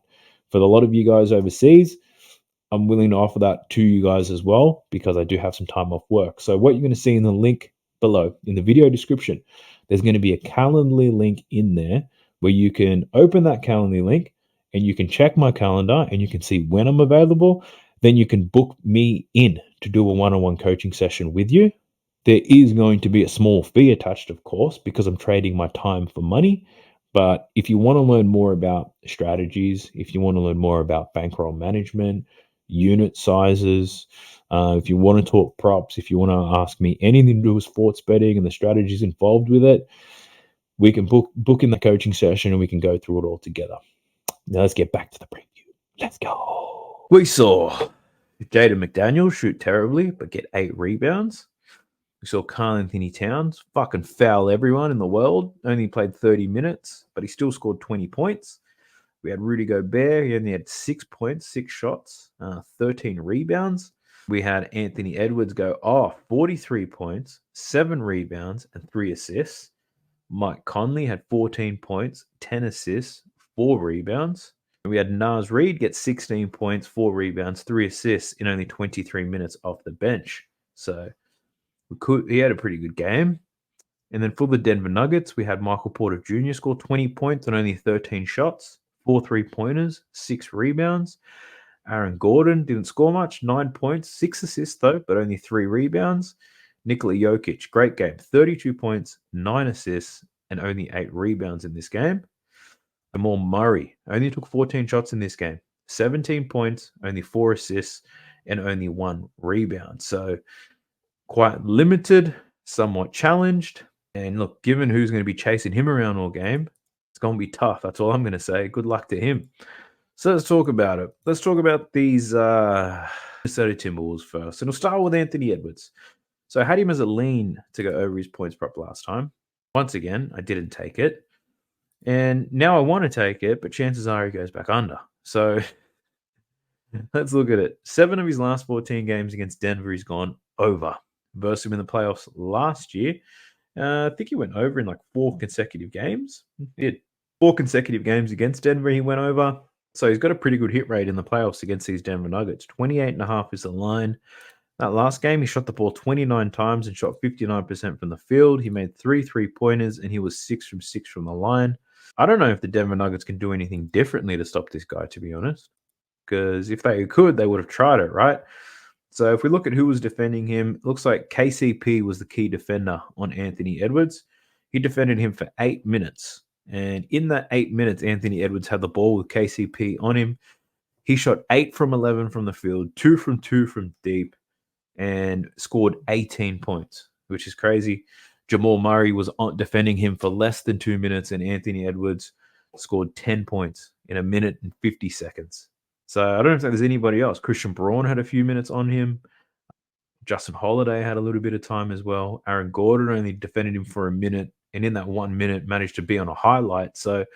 For a lot of you guys overseas, I'm willing to offer that to you guys as well because I do have some time off work. So, what you're going to see in the link below in the video description, there's going to be a Calendly link in there where you can open that Calendly link and you can check my calendar and you can see when I'm available. Then you can book me in to do a one on one coaching session with you. There is going to be a small fee attached, of course, because I'm trading my time for money. But if you want to learn more about strategies, if you want to learn more about bankroll management, unit sizes, if you want to talk props, if you want to ask me anything to do with sports betting and the strategies involved with it, we can book in the coaching session and we can go through it all together. Now let's get back to the preview. Let's go. We saw Jaden McDaniels shoot terribly but get 8 rebounds. We saw Karl Anthony Towns fucking foul everyone in the world. Only played 30 minutes, but he still scored 20 points. We had Rudy Gobert. He only had 6 points, 6 shots, 13 rebounds. We had Anthony Edwards go off 43 points, 7 rebounds, and 3 assists. Mike Conley had 14 points, 10 assists, 4 rebounds. And we had Naz Reid get 16 points, 4 rebounds, 3 assists in only 23 minutes off the bench. So he had a pretty good game. And then for the Denver Nuggets, we had Michael Porter Jr. score 20 points on only 13 shots, 4 3-pointers, 6 rebounds. Aaron Gordon didn't score much, 9 points, 6 assists though, but only 3 rebounds. Nikola Jokic, great game, 32 points, 9 assists, and only 8 rebounds in this game. Jamal Murray only took 14 shots in this game, 17 points, only 4 assists, and only 1 rebound. So quite limited, somewhat challenged. And look, given who's going to be chasing him around all game, it's going to be tough. That's all I'm going to say. Good luck to him. So let's talk about it. Let's talk about these Minnesota Timberwolves first. And we'll start with Anthony Edwards. So I had him as a lean to go over his points prop last time. Once again, I didn't take it. And now I want to take it, but chances are he goes back under. So let's look at it. 7 of his last 14 games against Denver, he's gone over. Versus him in the playoffs last year. I think he went over in like 4 consecutive games. He had 4 consecutive games against Denver, he went over. So he's got a pretty good hit rate in the playoffs against these Denver Nuggets. 28.5 is the line. That last game, he shot the ball 29 times and shot 59% from the field. He made 3 3-pointers and he was 6 from 6 from the line. I don't know if the Denver Nuggets can do anything differently to stop this guy, to be honest. Because if they could, they would have tried it, right? So if we look at who was defending him, it looks like KCP was the key defender on Anthony Edwards. He defended him for 8 minutes. And in that 8 minutes, Anthony Edwards had the ball with KCP on him. He shot 8 from 11 from the field, 2 from 2 from deep, and scored 18 points, which is crazy. Jamal Murray was defending him for less than 2 minutes, and Anthony Edwards scored 10 points in 1 minute and 50 seconds. So I don't know if there's anybody else. Christian Braun had a few minutes on him. Justin Holiday had a little bit of time as well. Aaron Gordon only defended him for 1 minute, and in that 1 minute managed to be on a highlight. So,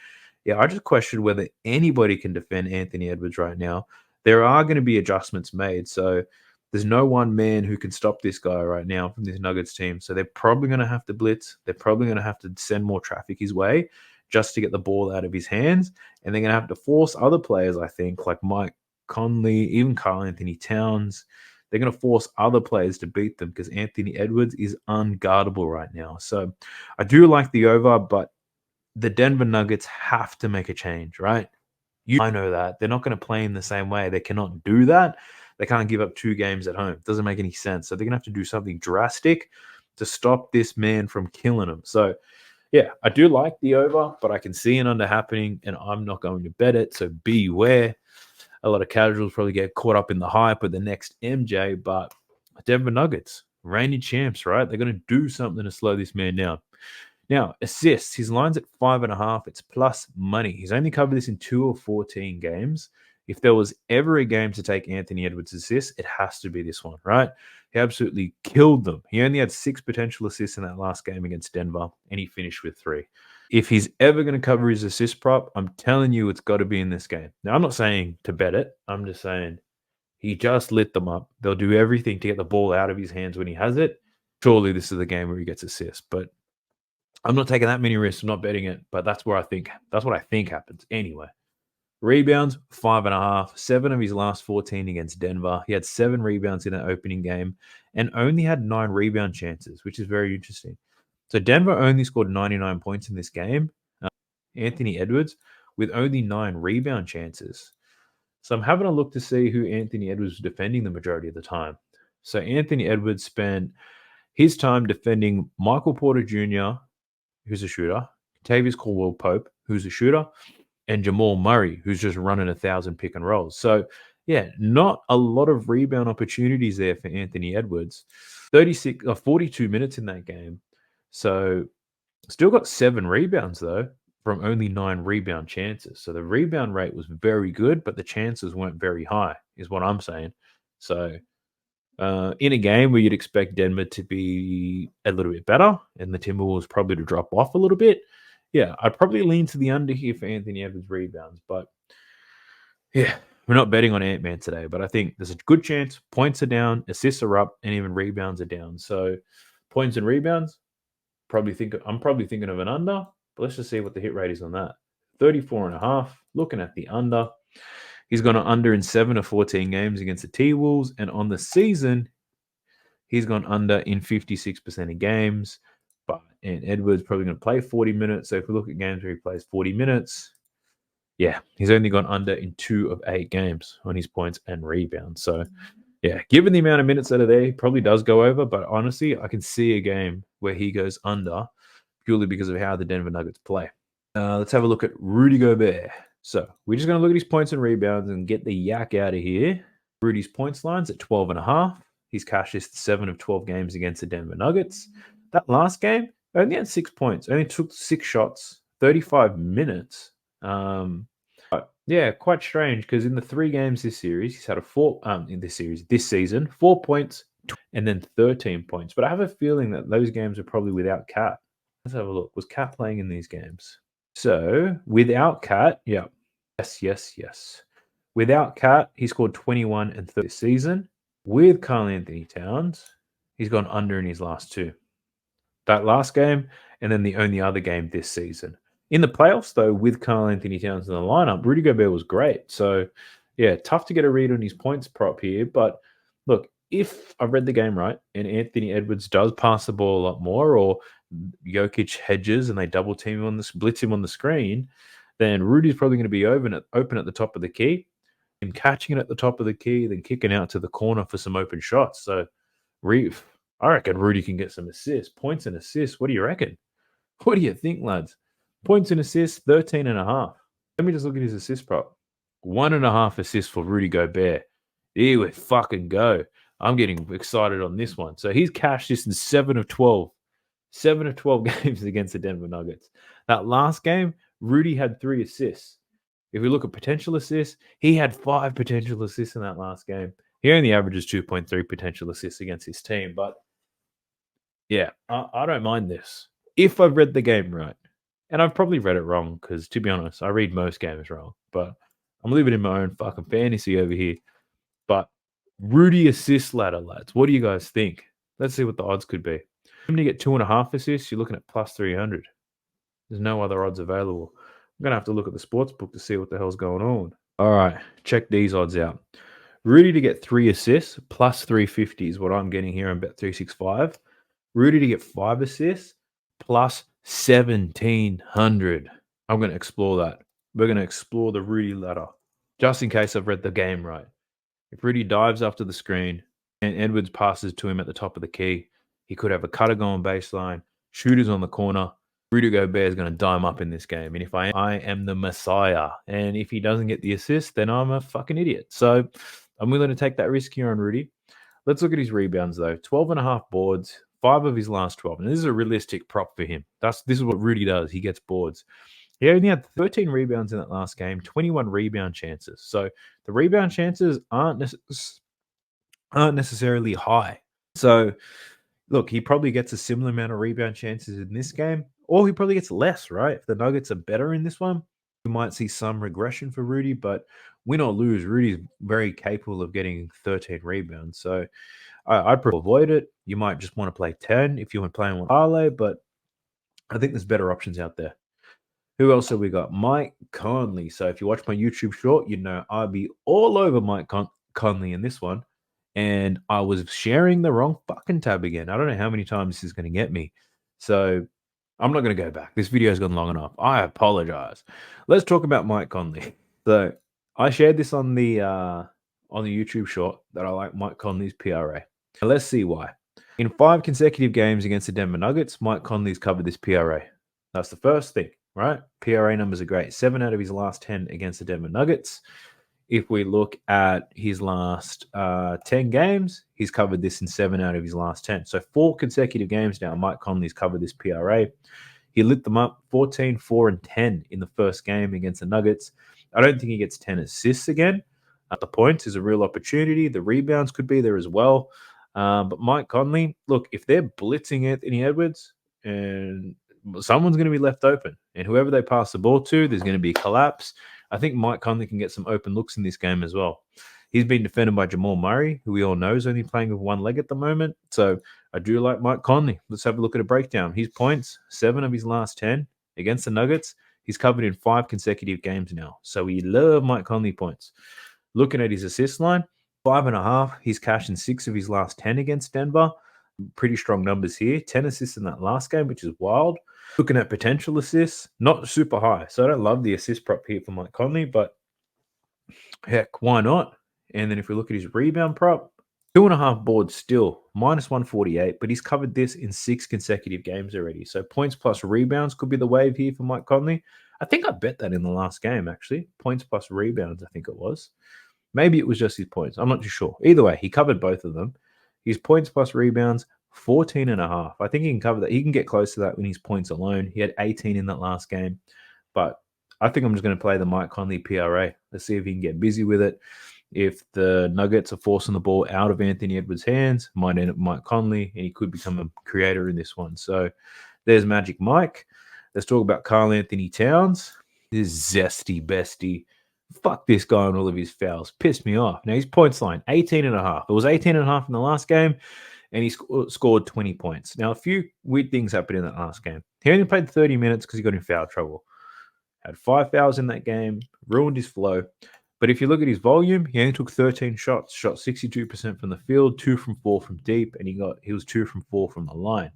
yeah, I just question whether anybody can defend Anthony Edwards right now. There are going to be adjustments made. So there's no one man who can stop this guy right now from this Nuggets team. So they're probably going to have to blitz. They're probably going to have to send more traffic his way just to get the ball out of his hands. And they're going to have to force other players, I think, like Mike Conley, even Karl Anthony Towns. They're going to force other players to beat them because Anthony Edwards is unguardable right now. So I do like the over, but the Denver Nuggets have to make a change, right? I know that. They're not going to play in the same way. They cannot do that. They can't give up 2 games at home. It doesn't make any sense. So they're going to have to do something drastic to stop this man from killing them. So, yeah, I do like the over, but I can see an under happening, and I'm not going to bet it. So beware. A lot of casuals probably get caught up in the hype of the next MJ, but Denver Nuggets, reigning champs, right? They're going to do something to slow this man down. Now, assists, his line's at 5.5. It's plus money. He's only covered this in 2 of 14 games. If there was ever a game to take Anthony Edwards' assists, it has to be this one, right? He absolutely killed them. He only had 6 potential assists in that last game against Denver, and he finished with 3. If he's ever going to cover his assist prop, I'm telling you it's got to be in this game. Now, I'm not saying to bet it. I'm just saying he just lit them up. They'll do everything to get the ball out of his hands when he has it. Surely this is the game where he gets assists, but I'm not taking that many risks. I'm not betting it, but that's what I think happens anyway. Rebounds, 5.5. 7 of his last 14 against Denver. He had 7 rebounds in that opening game and only had 9 rebound chances, which is very interesting. So Denver only scored 99 points in this game. Anthony Edwards with only 9 rebound chances. So I'm having a look to see who Anthony Edwards was defending the majority of the time. So Anthony Edwards spent his time defending Michael Porter Jr., who's a shooter, Tavius Caldwell Pope, who's a shooter, and Jamal Murray, who's just running 1,000 pick and rolls. So, yeah, not a lot of rebound opportunities there for Anthony Edwards. 42 minutes in that game. So, still got 7 rebounds, though, from only 9 rebound chances. So, the rebound rate was very good, but the chances weren't very high, is what I'm saying. So, in a game where you'd expect Denver to be a little bit better and the Timberwolves probably to drop off a little bit, yeah, I'd probably lean to the under here for Anthony Edwards rebounds. But yeah, we're not betting on Ant-Man today, but I think there's a good chance points are down, assists are up, and even rebounds are down. So points and rebounds, I'm probably thinking of an under, but let's just see what the hit rate is on that. 34.5, looking at the under. He's gone under in 7 of 14 games against the T-Wolves, and on the season, he's gone under in 56% of games. But and Edwards probably going to play 40 minutes. So if we look at games where he plays 40 minutes, yeah, he's only gone under in 2 of 8 games on his points and rebounds. So yeah, given the amount of minutes that are there, he probably does go over. But honestly, I can see a game where he goes under purely because of how the Denver Nuggets play. Let's have a look at Rudy Gobert. So we're just going to look at his points and rebounds and get the yak out of here. Rudy's points line's at 12.5. He's cashed this 7 of 12 games against the Denver Nuggets. That last game, only had 6 points, only took 6 shots, 35 minutes. Yeah, quite strange because in the 3 games this series, he's had this season, 4 points and then 13 points. But I have a feeling that those games are probably without Cat. Let's have a look. Was Cat playing in these games? So without Cat, yeah. Yes. Without Cat, he scored 21 and 30 this season. With Karl Anthony Towns, he's gone under in his last 2. That last game, and then the only other game this season. In the playoffs, though, with Karl Anthony Towns in the lineup, Rudy Gobert was great. So, yeah, tough to get a read on his points prop here. But look, if I read the game right and Anthony Edwards does pass the ball a lot more, or Jokic hedges and they double team him blitz him on the screen, then Rudy's probably going to be open at the top of the key. Him catching it at the top of the key, then kicking out to the corner for some open shots. So, I reckon Rudy can get some assists, points and assists. What do you reckon? What do you think, lads? Points and assists, 13.5. Let me just look at his assist prop. 1.5 assists for Rudy Gobert. Here we fucking go. I'm getting excited on this one. So he's cashed this in 7 of 12. 7 of 12 games against the Denver Nuggets. That last game, Rudy had 3 assists. If we look at potential assists, he had 5 potential assists in that last game. He only averages 2.3 potential assists against his team. But yeah, I don't mind this. If I've read the game right, and I've probably read it wrong because, to be honest, I read most games wrong. But I'm living in my own fucking fantasy over here. But Rudy assist ladder, lads. What do you guys think? Let's see what the odds could be. When you get 2.5 assists, you're looking at plus 300. There's no other odds available. I'm going to have to look at the sports book to see what the hell's going on. All right, check these odds out. Rudy to get 3 assists, plus 350 is what I'm getting here on Bet365. Rudy to get 5 assists, plus 1,700. I'm going to explore that. We're going to explore the Rudy ladder, just in case I've read the game right. If Rudy dives after the screen and Edwards passes to him at the top of the key, he could have a cutter going baseline, shooters on the corner. Rudy Gobert is going to dime up in this game. And if I am the Messiah. And if he doesn't get the assist, then I'm a fucking idiot. So I'm willing to take that risk here on Rudy. Let's look at his rebounds, though. 12.5 boards, 5 of his last 12. And this is a realistic prop for him. This is what Rudy does. He gets boards. He only had 13 rebounds in that last game, 21 rebound chances. So the rebound chances aren't necessarily high. So, look, he probably gets a similar amount of rebound chances in this game, or he probably gets less, right? If the Nuggets are better in this one, we might see some regression for Rudy, but win or lose, Rudy's very capable of getting 13 rebounds. So I'd prefer avoid it. You might just want to play 10 if you want to play on parlay, but I think there's better options out there. Who else have we got? Mike Conley. So if you watch my YouTube short, you know I'd be all over Conley in this one. And I was sharing the wrong fucking tab again. I don't know how many times this is going to get me. So I'm not going to go back. This video has gone long enough. I apologize. Let's talk about Mike Conley. So I shared this on the YouTube short that I like Mike Conley's PRA. Now let's see why. In 5 consecutive games against the Denver Nuggets, Mike Conley's covered this PRA. That's the first thing, right? PRA numbers are great. 7 out of his last 10 against the Denver Nuggets. If we look at his last 10 games, he's covered this in 7 out of his last 10. So 4 consecutive games now, Mike Conley's covered this PRA. He lit them up 14, 4, and 10 in the first game against the Nuggets. I don't think he gets 10 assists again. The points is a real opportunity. The rebounds could be there as well. But Mike Conley, look, if they're blitzing Anthony Edwards, and someone's going to be left open, and whoever they pass the ball to, there's going to be a collapse. I think Mike Conley can get some open looks in this game as well. He's been defended by Jamal Murray, who we all know is only playing with one leg at the moment. So I do like Mike Conley. Let's have a look at a breakdown. His points, 7 of his last 10 against the Nuggets. He's covered in 5 consecutive games now. So we love Mike Conley points. Looking at his assist line, 5.5. He's cashed in 6 of his last 10 against Denver. Pretty strong numbers here. 10 assists in that last game, which is wild. Looking at potential assists, not super high. So I don't love the assist prop here for Mike Conley, but heck, why not? And then if we look at his rebound prop, 2.5 boards still, minus 148, but he's covered this in 6 consecutive games already. So points plus rebounds could be the wave here for Mike Conley. I think I bet that in the last game, actually. Points plus rebounds, I think it was. Maybe it was just his points. I'm not too sure. Either way, he covered both of them. His points plus rebounds, 14.5. I think he can cover that. He can get close to that when his points alone. He had 18 in that last game. But I think I'm just going to play the Mike Conley PRA. Let's see if he can get busy with it. If the Nuggets are forcing the ball out of Anthony Edwards' hands, might end up Mike Conley, and he could become a creator in this one. So there's Magic Mike. Let's talk about Karl Anthony Towns. This zesty bestie. Fuck this guy on all of his fouls. Pissed me off. Now his points line, 18.5. It was 18.5 in the last game, and he scored 20 points. Now, a few weird things happened in that last game. He only played 30 minutes because he got in foul trouble. Had 5 fouls in that game, ruined his flow. But if you look at his volume, he only took 13 shots, shot 62% from the field, 2 from 4 from deep, and he was 2 from 4 from the line.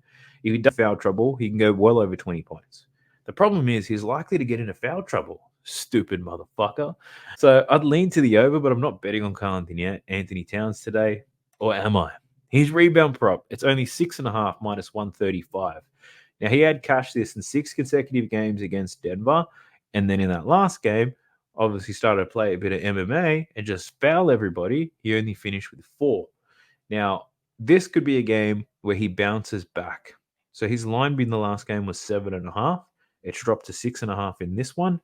If he does foul trouble, he can go well over 20 points. The problem is he's likely to get into foul trouble. Stupid motherfucker. So I'd lean to the over, but I'm not betting on Karl Anthony Towns today. Or am I? His rebound prop, it's only 6.5 minus 135. Now, he had cashed this in 6 consecutive games against Denver. And then in that last game, obviously started to play a bit of MMA and just foul everybody. He only finished with 4. Now, this could be a game where he bounces back. So his line in the last game was 7.5. It's dropped to 6.5 in this one.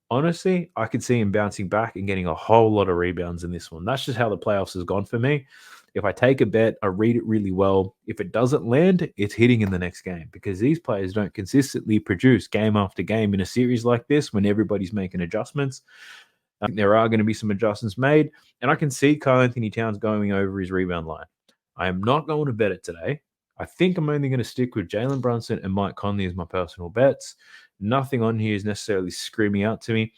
Honestly, I could see him bouncing back and getting a whole lot of rebounds in this one. That's just how the playoffs has gone for me. If I take a bet, I read it really well. If it doesn't land, it's hitting in the next game because these players don't consistently produce game after game in a series like this when everybody's making adjustments. I think there are going to be some adjustments made, and I can see Karl Anthony Towns going over his rebound line. I am not going to bet it today. I think I'm only going to stick with Jalen Brunson and Mike Conley as my personal bets. Nothing on here is necessarily screaming out to me,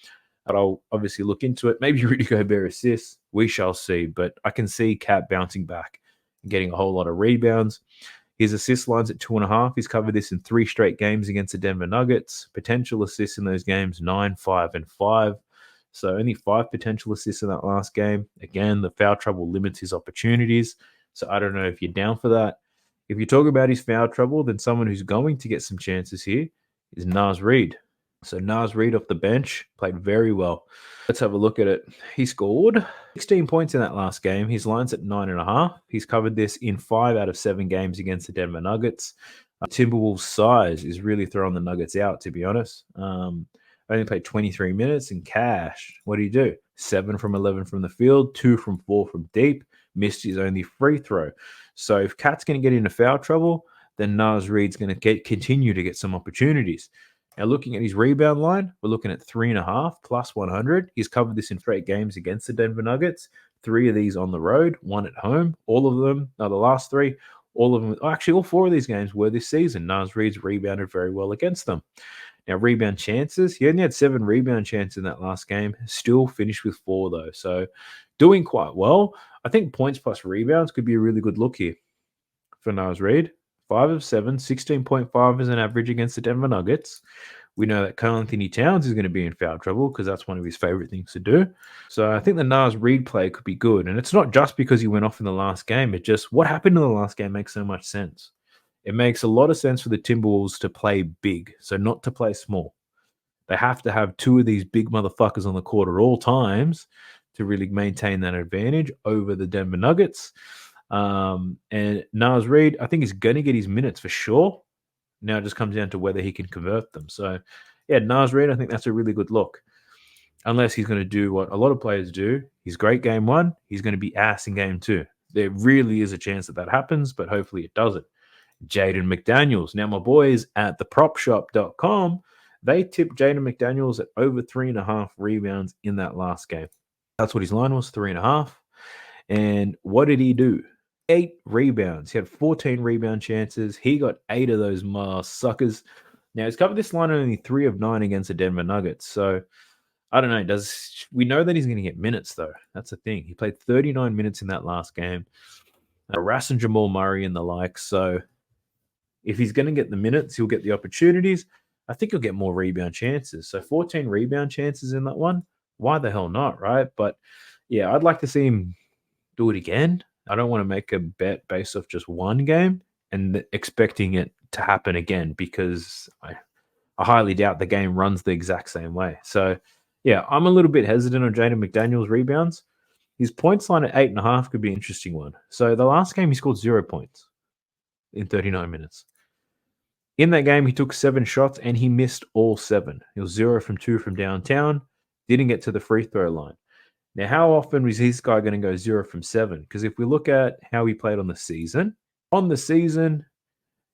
but I'll obviously look into it. Maybe Rudy Gobert assists. We shall see, but I can see Cat bouncing back and getting a whole lot of rebounds. His assist line's at 2.5. He's covered this in 3 straight games against the Denver Nuggets. Potential assists in those games, 9, 5, and 5. So only 5 potential assists in that last game. Again, the foul trouble limits his opportunities. So I don't know if you're down for that. If you talk about his foul trouble, then someone who's going to get some chances here is Naz Reid. So Naz Reid off the bench played very well. Let's have a look at it. He scored 16 points in that last game. His line's at 9.5. He's covered this in 5 out of 7 games against the Denver Nuggets. Timberwolves' size is really throwing the Nuggets out, to be honest. Only played 23 minutes in cash. What do you do? 7 from 11 from the field, 2 from 4 from deep. Missed his only free throw. So if Cat's going to get into foul trouble, then Naz Reid's going to continue to get some opportunities. Now, looking at his rebound line, we're looking at 3.5 plus 100. He's covered this in 3 games against the Denver Nuggets. 3 of these on the road, 1 at home. All of them, the last 3, all of them, actually, all 4 of these games were this season. Naz Reid's rebounded very well against them. Now, rebound chances, he only had 7 rebound chances in that last game, still finished with 4, though. So, doing quite well. I think points plus rebounds could be a really good look here for Naz Reid. 5 of 7, 16.5 as an average against the Denver Nuggets. We know that Karl Anthony Towns is going to be in foul trouble because that's one of his favorite things to do. So I think the Naz Reid play could be good. And it's not just because he went off in the last game. It just, what happened in the last game makes so much sense. It makes a lot of sense for the Timberwolves to play big, so not to play small. They have to have 2 of these big motherfuckers on the court at all times to really maintain that advantage over the Denver Nuggets. And Naz Reid, I think he's going to get his minutes for sure. Now it just comes down to whether he can convert them. So, yeah, Naz Reid, I think that's a really good look. Unless he's going to do what a lot of players do. He's great game 1. He's going to be ass in game 2. There really is a chance that happens, but hopefully it doesn't. Jaden McDaniels. Now, my boys at the props.cash, they tipped Jaden McDaniels at over 3.5 rebounds in that last game. That's what his line was, 3.5. And what did he do? 8 rebounds. He had 14 rebound chances. He got 8 of those suckers. Now, he's covered this line only 3 of 9 against the Denver Nuggets. So, I don't know. We know that he's going to get minutes, though. That's the thing. He played 39 minutes in that last game. Harassing Jamal Murray and the like. So, if he's going to get the minutes, he'll get the opportunities. I think he'll get more rebound chances. So 14 rebound chances in that one. Why the hell not, right? But yeah, I'd like to see him do it again. I don't want to make a bet based off just one game and expecting it to happen again because I highly doubt the game runs the exact same way. So yeah, I'm a little bit hesitant on Jaden McDaniels' rebounds. His points line at 8.5 could be an interesting one. So the last game he scored 0 points in 39 minutes. In that game, he took 7 shots and he missed all 7. He was 0 from 2 from downtown, didn't get to the free throw line. Now, how often was this guy going to go 0 from 7? Because if we look at how he played on the season,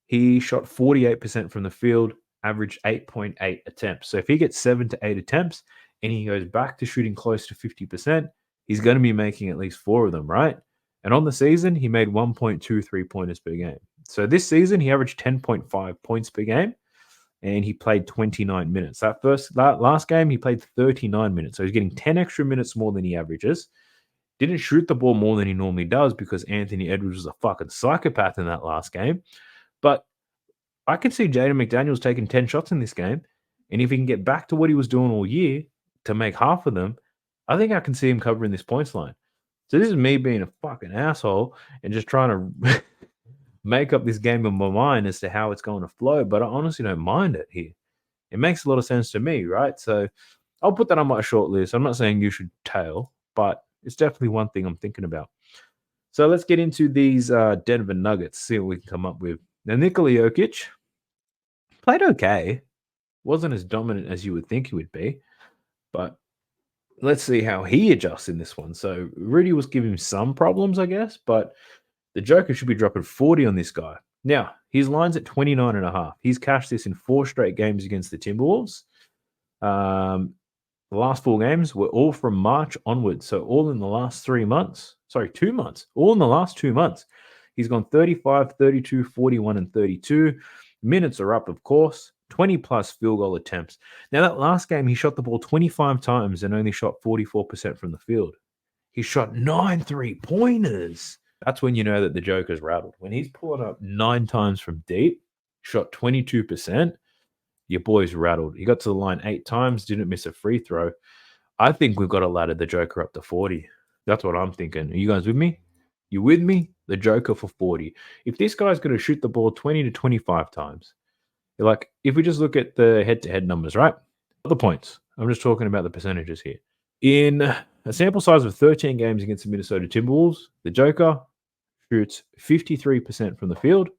he shot 48% from the field, averaged 8.8 attempts. So if he gets 7 to 8 attempts and he goes back to shooting close to 50%, he's going to be making at least 4 of them, right? And on the season, he made 1.2 3-pointers per game. So this season, he averaged 10.5 points per game, and he played 29 minutes. That last game, he played 39 minutes. So he's getting 10 extra minutes more than he averages. Didn't shoot the ball more than he normally does because Anthony Edwards was a fucking psychopath in that last game. But I could see Jaden McDaniels taking 10 shots in this game, and if he can get back to what he was doing all year to make half of them, I think I can see him covering this points line. So this is me being a fucking asshole and just trying to make up this game in my mind as to how it's going to flow, but I honestly don't mind it here. It makes a lot of sense to me, right? So I'll put that on my short list. I'm not saying you should tail, but it's definitely one thing I'm thinking about. So let's get into these Denver Nuggets, see what we can come up with. Now, Nikola Jokic played okay. Wasn't as dominant as you would think he would be, but let's see how he adjusts in this one. So Rudy was giving him some problems, I guess, but the Joker should be dropping 40 on this guy. Now, his line's at 29.5. He's cashed this in 4 straight games against the Timberwolves. The last 4 games were all from March onwards. So all in the last 3 months. Sorry, 2 months. All in the last 2 months. He's gone 35, 32, 41, and 32. Minutes are up, of course. 20-plus field goal attempts. Now, that last game, he shot the ball 25 times and only shot 44% from the field. He shot 9 3-pointers. That's when you know that the Joker's rattled. When he's pulling up 9 times from deep, shot 22%, your boy's rattled. He got to the line 8 times, didn't miss a free throw. I think we've got to ladder the Joker up to 40. That's what I'm thinking. Are you guys with me? You with me? The Joker for 40. If this guy's going to shoot the ball 20 to 25 times, like if we just look at the head-to-head numbers, right? Not the points. I'm just talking about the percentages here. In a sample size of 13 games against the Minnesota Timberwolves, the Joker shoots 53% from the field,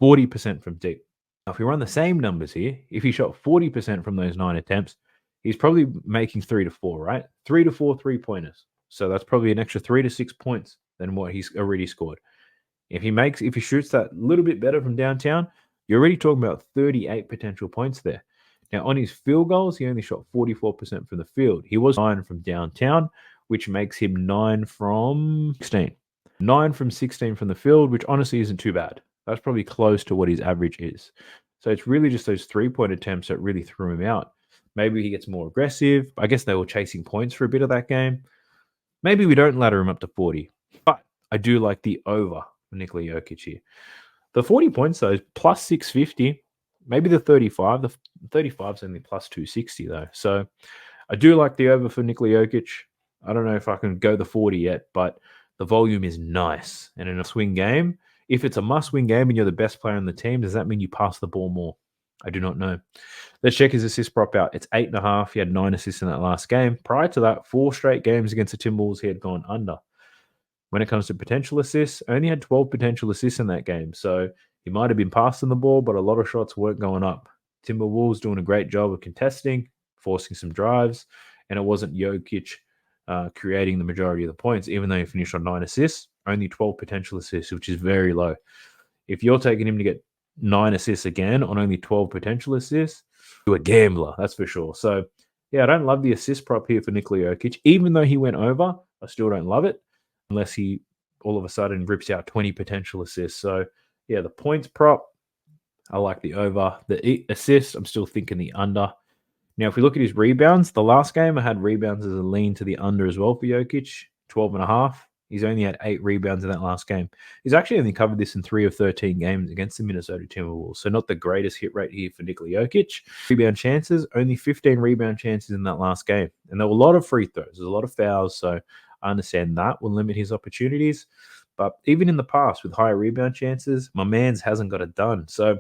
40% from deep. Now, if we run the same numbers here, if he shot 40% from those 9 attempts, he's probably making 3 to 4, right? 3 to 4 3-pointers. So that's probably an extra 3 to 6 points than what he's already scored. If he shoots that little bit better from downtown, you're already talking about 38 potential points there. Now, on his field goals, he only shot 44% from the field. He was 9 from downtown, which makes him 9 from 16. 9 from 16 from the field, which honestly isn't too bad. That's probably close to what his average is. So it's really just those 3-point attempts that really threw him out. Maybe he gets more aggressive. I guess they were chasing points for a bit of that game. Maybe we don't ladder him up to 40. But I do like the over for Nikola Jokic here. The 40 points, though, is plus 650. Maybe the 35. The 35 is only plus 260, though. So I do like the over for Nikola Jokic. I don't know if I can go the 40 yet, but the volume is nice. And in a swing game, if it's a must-win game and you're the best player on the team, does that mean you pass the ball more? I do not know. Let's check his assist prop out. It's 8.5. He had 9 assists in that last game. Prior to that, 4 straight games against the Timberwolves, he had gone under. When it comes to potential assists, only had 12 potential assists in that game. So he might have been passing the ball, but a lot of shots weren't going up. Timberwolves doing a great job of contesting, forcing some drives, and it wasn't Jokic creating the majority of the points, even though he finished on 9 assists, only 12 potential assists, which is very low. If you're taking him to get 9 assists again on only 12 potential assists, you're a gambler, that's for sure. So, yeah, I don't love the assist prop here for Nikola Jokic. Even though he went over, I still don't love it unless he all of a sudden rips out 20 potential assists. So, yeah, the points prop, I like the over. The assist, I'm still thinking the under. Now, if we look at his rebounds, the last game I had rebounds as a lean to the under as well for Jokic, 12.5. He's only had 8 rebounds in that last game. He's actually only covered this in 3 of 13 games against the Minnesota Timberwolves. So not the greatest hit rate here for Nikola Jokic. Rebound chances, only 15 rebound chances in that last game. And there were a lot of free throws. There's a lot of fouls. So I understand that will limit his opportunities. But even in the past with higher rebound chances, my man's hasn't got it done. So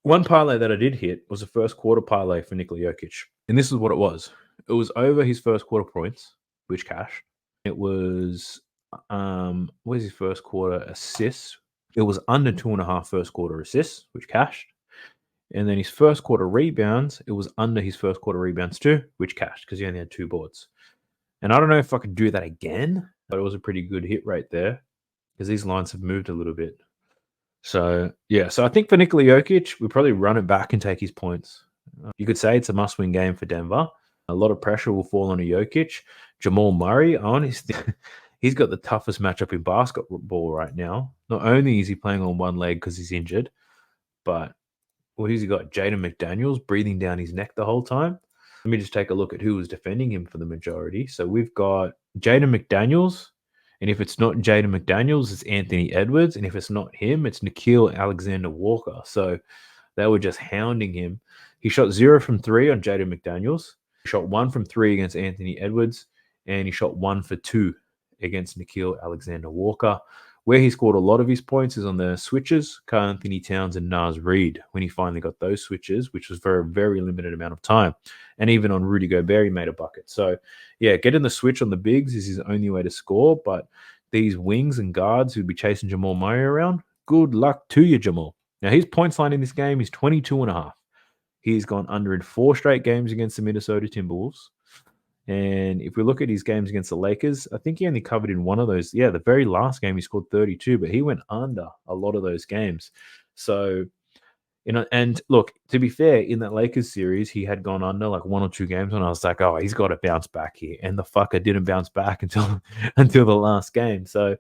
one parlay that I did hit was a first quarter parlay for Nikola Jokic. And this is what it was. It was over his first quarter points, which cashed. It was, where's his first quarter assists? It was under 2.5 first quarter assists, which cashed. And then his first quarter rebounds, it was under his first quarter rebounds too, which cashed because he only had 2 boards. And I don't know if I could do that again, but it was a pretty good hit rate there because these lines have moved a little bit. So, yeah. So I think for Nikola Jokic, we probably run it back and take his points. You could say it's a must-win game for Denver. A lot of pressure will fall on a Jokic. Jamal Murray, honestly, he's got the toughest matchup in basketball right now. Not only is he playing on one leg because he's injured, but what has he got? Jaden McDaniels breathing down his neck the whole time. Let me just take a look at who was defending him for the majority. So we've got Jaden McDaniels. And if it's not Jaden McDaniels, it's Anthony Edwards. And if it's not him, it's Nickeil Alexander-Walker. So they were just hounding him. He shot 0 from 3 on Jaden McDaniels. He shot 1 from 3 against Anthony Edwards. And he shot 1 for 2 against Nickeil Alexander-Walker. Where he scored a lot of his points is on the switches, Karl Anthony Towns and Naz Reid, when he finally got those switches, which was for a very limited amount of time. And even on Rudy Gobert, he made a bucket. So, yeah, getting the switch on the bigs is his only way to score. But these wings and guards who'd be chasing Jamal Murray around, good luck to you, Jamal. Now, his points line in this game is 22.5. He's gone under in 4 straight games against the Minnesota Timberwolves. And if we look at his games against the Lakers, I think he only covered in one of those. Yeah, the very last game he scored 32, but he went under a lot of those games. So, and look, to be fair, in that Lakers series, he had gone under like 1 or 2 games, and I was like, oh, he's got to bounce back here. And the fucker didn't bounce back until the last game. So,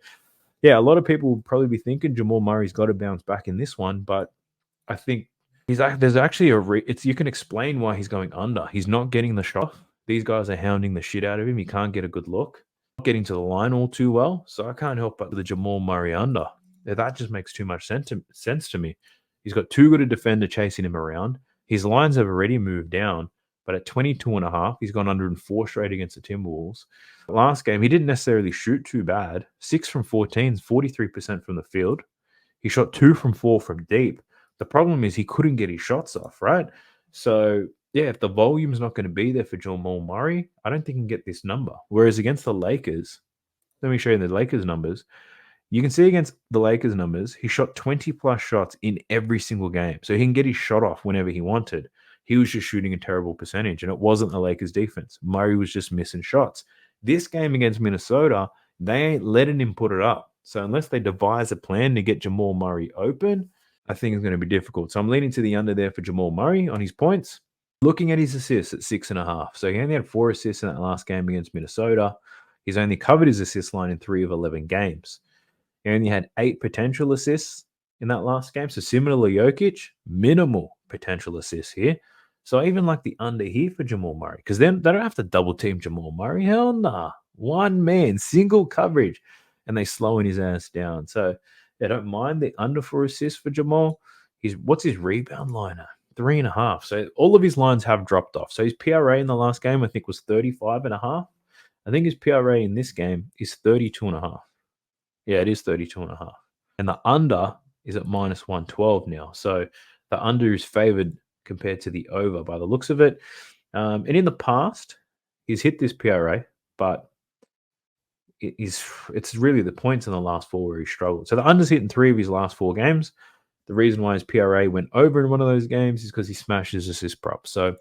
yeah, a lot of people will probably be thinking Jamal Murray's got to bounce back in this one, but I think there's actually you can explain why he's going under. He's not getting the shot. These guys are hounding the shit out of him. He can't get a good look. Not getting to the line all too well. So I can't help but the Jamal Murray under. That just makes too much sense to me. He's got too good a defender chasing him around. His lines have already moved down, but at 22.5, he's gone under in 4 straight against the Timberwolves. Last game, he didn't necessarily shoot too bad. 6 from 14, 43% from the field. He shot 2 from 4 from deep. The problem is he couldn't get his shots off, right? So, yeah, if the volume's not going to be there for Jamal Murray, I don't think he can get this number. Whereas against the Lakers, let me show you the Lakers numbers. You can see against the Lakers numbers, he shot 20-plus shots in every single game. So he can get his shot off whenever he wanted. He was just shooting a terrible percentage, and it wasn't the Lakers' defense. Murray was just missing shots. This game against Minnesota, they ain't letting him put it up. So unless they devise a plan to get Jamal Murray open, I think it's going to be difficult. So I'm leaning to the under there for Jamal Murray on his points. Looking at his assists at 6.5. So he only had 4 assists in that last game against Minnesota. He's only covered his assist line in 3 of 11 games. He only had 8 potential assists in that last game. So similar to Jokic, minimal potential assists here. So I even like the under here for Jamal Murray, because then they don't have to double team Jamal Murray. Hell nah. One man, single coverage, and they slowing his ass down. So I don't mind the under 4 assists for Jamal. What's his rebound line at? 3.5. So all of his lines have dropped off. So his PRA in the last game, I think, was 35.5. I think his PRA in this game is 32.5. Yeah, it is 32.5. And the under is at minus 112 now. So the under is favored compared to the over by the looks of it. And in the past, he's hit this PRA, but it's really the points in the last 4 where he struggled. So the under's hit in 3 of his last 4 games. The reason why his PRA went over in one of those games is because he smashed his assist prop. So,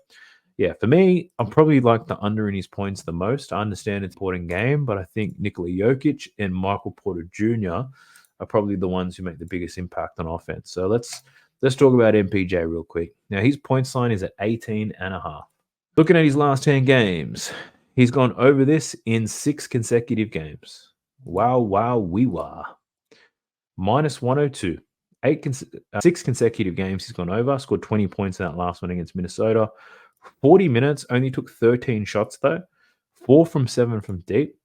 yeah, for me, I'm probably like the under in his points the most. I understand it's an important game, but I think Nikola Jokic and Michael Porter Jr. are probably the ones who make the biggest impact on offense. So let's talk about MPJ real quick. Now, his points line is at 18.5. Looking at his last 10 games, he's gone over this in 6 consecutive games. Wow, wee wah. Minus 102. 6 consecutive games he's gone over, scored 20 points in that last one against Minnesota. 40 minutes, only took 13 shots though. 4 from 7 from deep,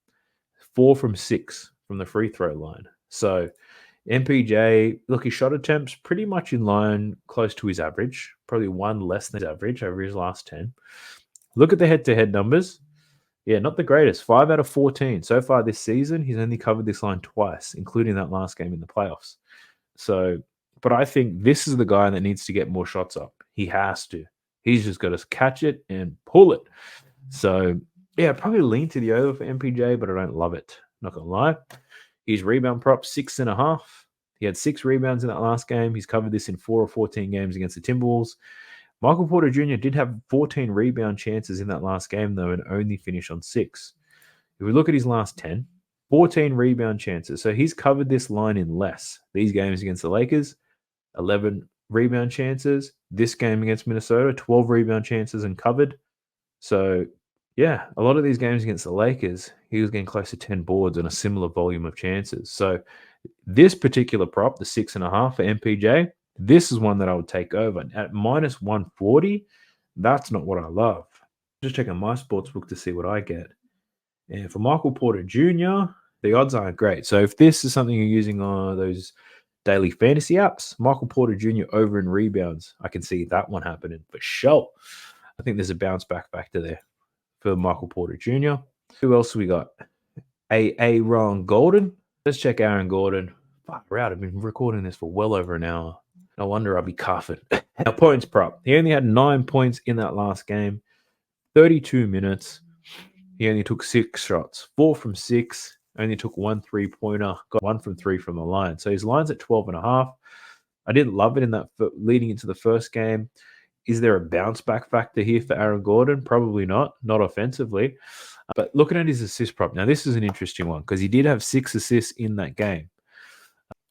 4 from 6 from the free throw line. So MPJ, look, his shot attempts pretty much in line, close to his average, probably 1 less than his average over his last 10. Look at the head-to-head numbers. Yeah, not the greatest. 5 out of 14. So far this season, he's only covered this line twice, including that last game in the playoffs. So, but I think this is the guy that needs to get more shots up. He has to. He's just got to catch it and pull it. So, yeah, probably lean to the over for MPJ, but I don't love it. Not going to lie. His rebound prop, 6.5. He had 6 rebounds in that last game. He's covered this in 4 or 14 games against the Timberwolves. Michael Porter Jr. did have 14 rebound chances in that last game, though, and only finished on 6. If we look at his last 10, 14 rebound chances. So he's covered this line in less. These games against the Lakers, 11 rebound chances. This game against Minnesota, 12 rebound chances and covered. So, yeah, a lot of these games against the Lakers, he was getting close to 10 boards and a similar volume of chances. So this particular prop, the 6.5 for MPJ, this is one that I would take over. At minus 140, that's not what I love. Just checking my sportsbook to see what I get. And for Michael Porter Jr., the odds aren't great. So if this is something you're using on those daily fantasy apps, Michael Porter Jr. over in rebounds, I can see that one happening for sure. I think there's a bounce back factor there for Michael Porter Jr. Who else we got? Aaron Gordon. Let's check Aaron Gordon. Fuck, right, I've been recording this for well over an hour. No wonder I'll be coughing. Now, points prop. He only had 9 points in that last game, 32 minutes. He only took 6 shots, 4 from 6, only took 1 3-pointer, got 1 from 3 from the line. So his line's at 12.5. I didn't love it in that leading into the first game. Is there a bounce back factor here for Aaron Gordon? Probably not offensively. But looking at his assist prop, now this is an interesting one because he did have 6 assists in that game.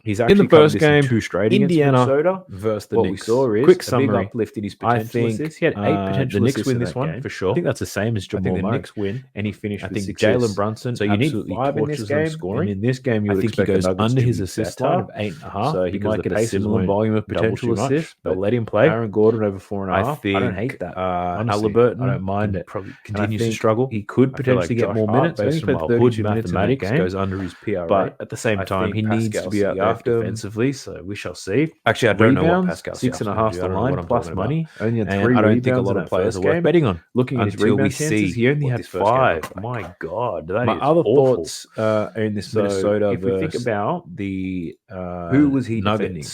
He's actually in the first game, 2 straight Indiana against Minnesota versus the Knicks. What we saw is quick summary, a big uplift in his potential assists. He had 8 potential the Knicks win this one game. For sure. I think that's the same as Jamal Murray. The Knicks win, and he finished. I think Jalen Brunson. So you need 5 in this game. Scoring. And in this game, you would expect he goes under his assist line of 8.5. So he might get a similar volume of potential assists. They'll let him play. Aaron Gordon over 4.5. I don't hate that. Halliburton, I don't mind it. Probably continues to struggle. He could potentially get more minutes. Based on my good mathematics, goes under his PRA. But at the same time, he needs to be out there defensively. So we shall see. Actually, I don't know what Pascal 6.5 the line plus money. Only had 3 I don't think a lot of players are worth betting on. Looking at his rebound chances, he only had 5. My God, that my other awful. Thoughts are in this Minnesota. If we think about the who was he defending?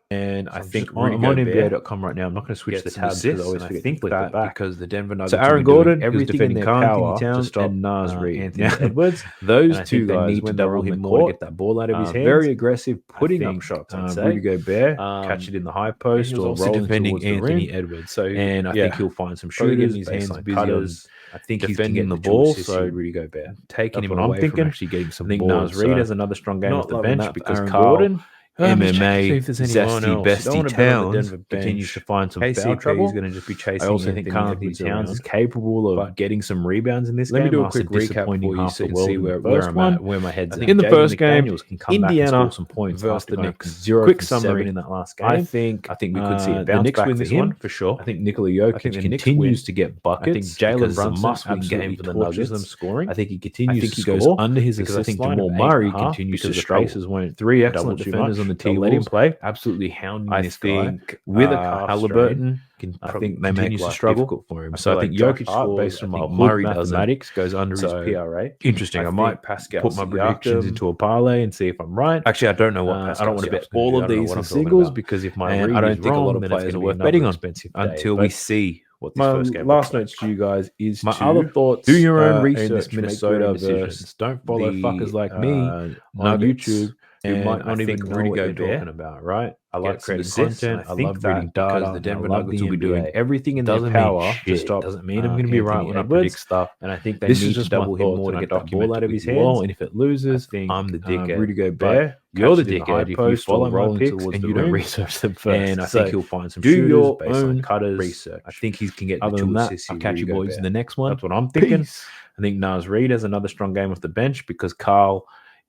And so I think I'm on NBA.com right now. I'm not going to switch the tabs because I always think that because the Denver Nuggets. So Aaron Gordon, everything in their power to stop Nas Reed, Anthony Edwards. Those two guys need to double him more, get that ball out of his hands. Very aggressive, putting up shots. Rudy Gobert, catch it in the high post or rolling defending Anthony Edwards. So and I think he'll find some shooters, his hands busy. I think he's defending the ball, so Rudy Gobert taking him away from actually getting some balls. Nas Reed has another strong game off the bench because Gordon Let me check and see MMA, if there's anyone Zesty, else. You don't want Besty to bet on the Towns Denver continues to bench. find some foul KCP is trouble. going to just be chasing I also think anything Carl Anthony Edwards Towns is around. capable of But getting some rebounds in this let me game do a after quick recap disappointing for you half so the you can world see in the where first I'm one. at, where my head's I at. think in the first game, McDaniels can come back and Indiana score some points versus after the going from Knicks. 0 Quick from summary. 7 in that last I game. think I think we could see a the bounce Knicks back win for this him one for sure. I think Nikola I think Jokic the Knicks continues win. to get buckets. I think Jalen because it's a Brunson must-win game absolutely for the tortures them Nuggets. scoring. I think he I continues think to he goes score under his because I assist think line Jamal of Murray 8.5 continues because to the struggle. Pacers won't Three double excellent too defenders much. on the They'll let him T-Wolves, play. absolutely hounding I this guy think with a calf Halliburton strain. can I think they continue make to life struggle. difficult for him. I So feel I think like Josh Jokic Hart, scores. based I on my think hood Murray doesn't. mathematics, goes under his So PRA. interesting. I might Pascal put my predictions Siakam. into a parlay and see if I'm right. Actually, I don't know what I Pascal don't want to bet Siakam's going to all do. I of don't know these what for I'm talking singles about. because if my And read I is don't think a lot wrong, of then it's players going to will be be another worth betting on expensive day. until we see what this My first game last looks notes to like. you guys is My to other thoughts do your own in research, this make your Minnesota own versus decisions. Don't follow the fuckers like me on Nuggets, YouTube who and might I not even think know Rudy what they're Gobert talking about, right? I get like some creating assists, and content. I I think love that reading because data, the and I Denver love Nuggets the will be doing NBA. everything in their Doesn't mean power to shit. stop. Doesn't mean I'm going to be right Anthony when I Edwards. predict stuff. And I think they This is need to just my double him thoughts, more and to I get that ball document out it of with his you all. hands. And if it loses, I think I'm the dickhead. Rudy But Gobert you're the catches in the high dickhead if you post or follow my rolling picks towards and the you don't rim, research them first. and I So think he'll find some do shooters, your baseline own cutters. research. I think he can get the Other two than that, assists. I'll catch Rudy you boys Gobert. in the next one. That's what I'm thinking. Peace. I think Nas Reed has another strong game off the bench because Carl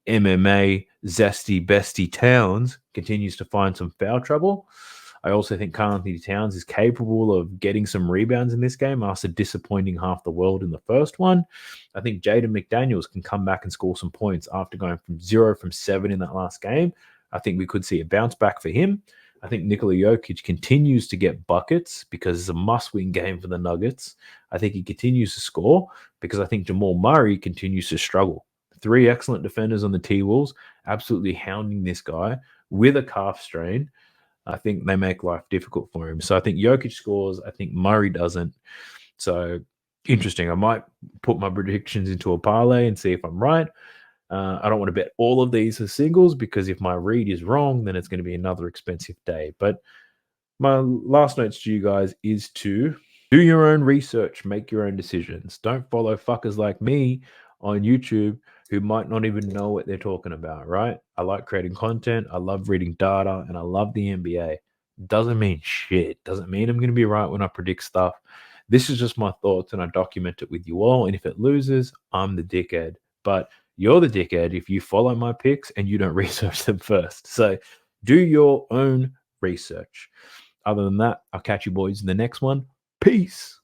MMA Zesty Besty Towns continues to find some foul trouble. I also think Carl Anthony Towns is capable of getting some rebounds in this game after disappointing half the world in the first one. I think Jaden McDaniels can come back and score some points after going from 0 from 7 in that last game. I think we could see a bounce back for him. I think Nikola Jokic continues to get buckets because it's a must-win game for the Nuggets. I think he continues to score because I think Jamal Murray continues to struggle. Three excellent defenders on the T-Wolves, absolutely hounding this guy with a calf strain. I think they make life difficult for him. So I think Jokic scores. I think Murray doesn't. So interesting. I might put my predictions into a parlay and see if I'm right. I don't want to bet all of these as singles because if my read is wrong, then it's going to be another expensive day. But my last notes to you guys is to do your own research, make your own decisions. Don't follow fuckers like me on YouTube who might not even know what they're talking about, right? I like creating content, I love reading data, and I love the NBA. Doesn't mean shit. Doesn't mean I'm going to be right when I predict stuff. This is just my thoughts, and I document it with you all. And if it loses, I'm the dickhead. But you're the dickhead if you follow my picks and you don't research them first. So do your own research. Other than that, I'll catch you boys in the next one. Peace.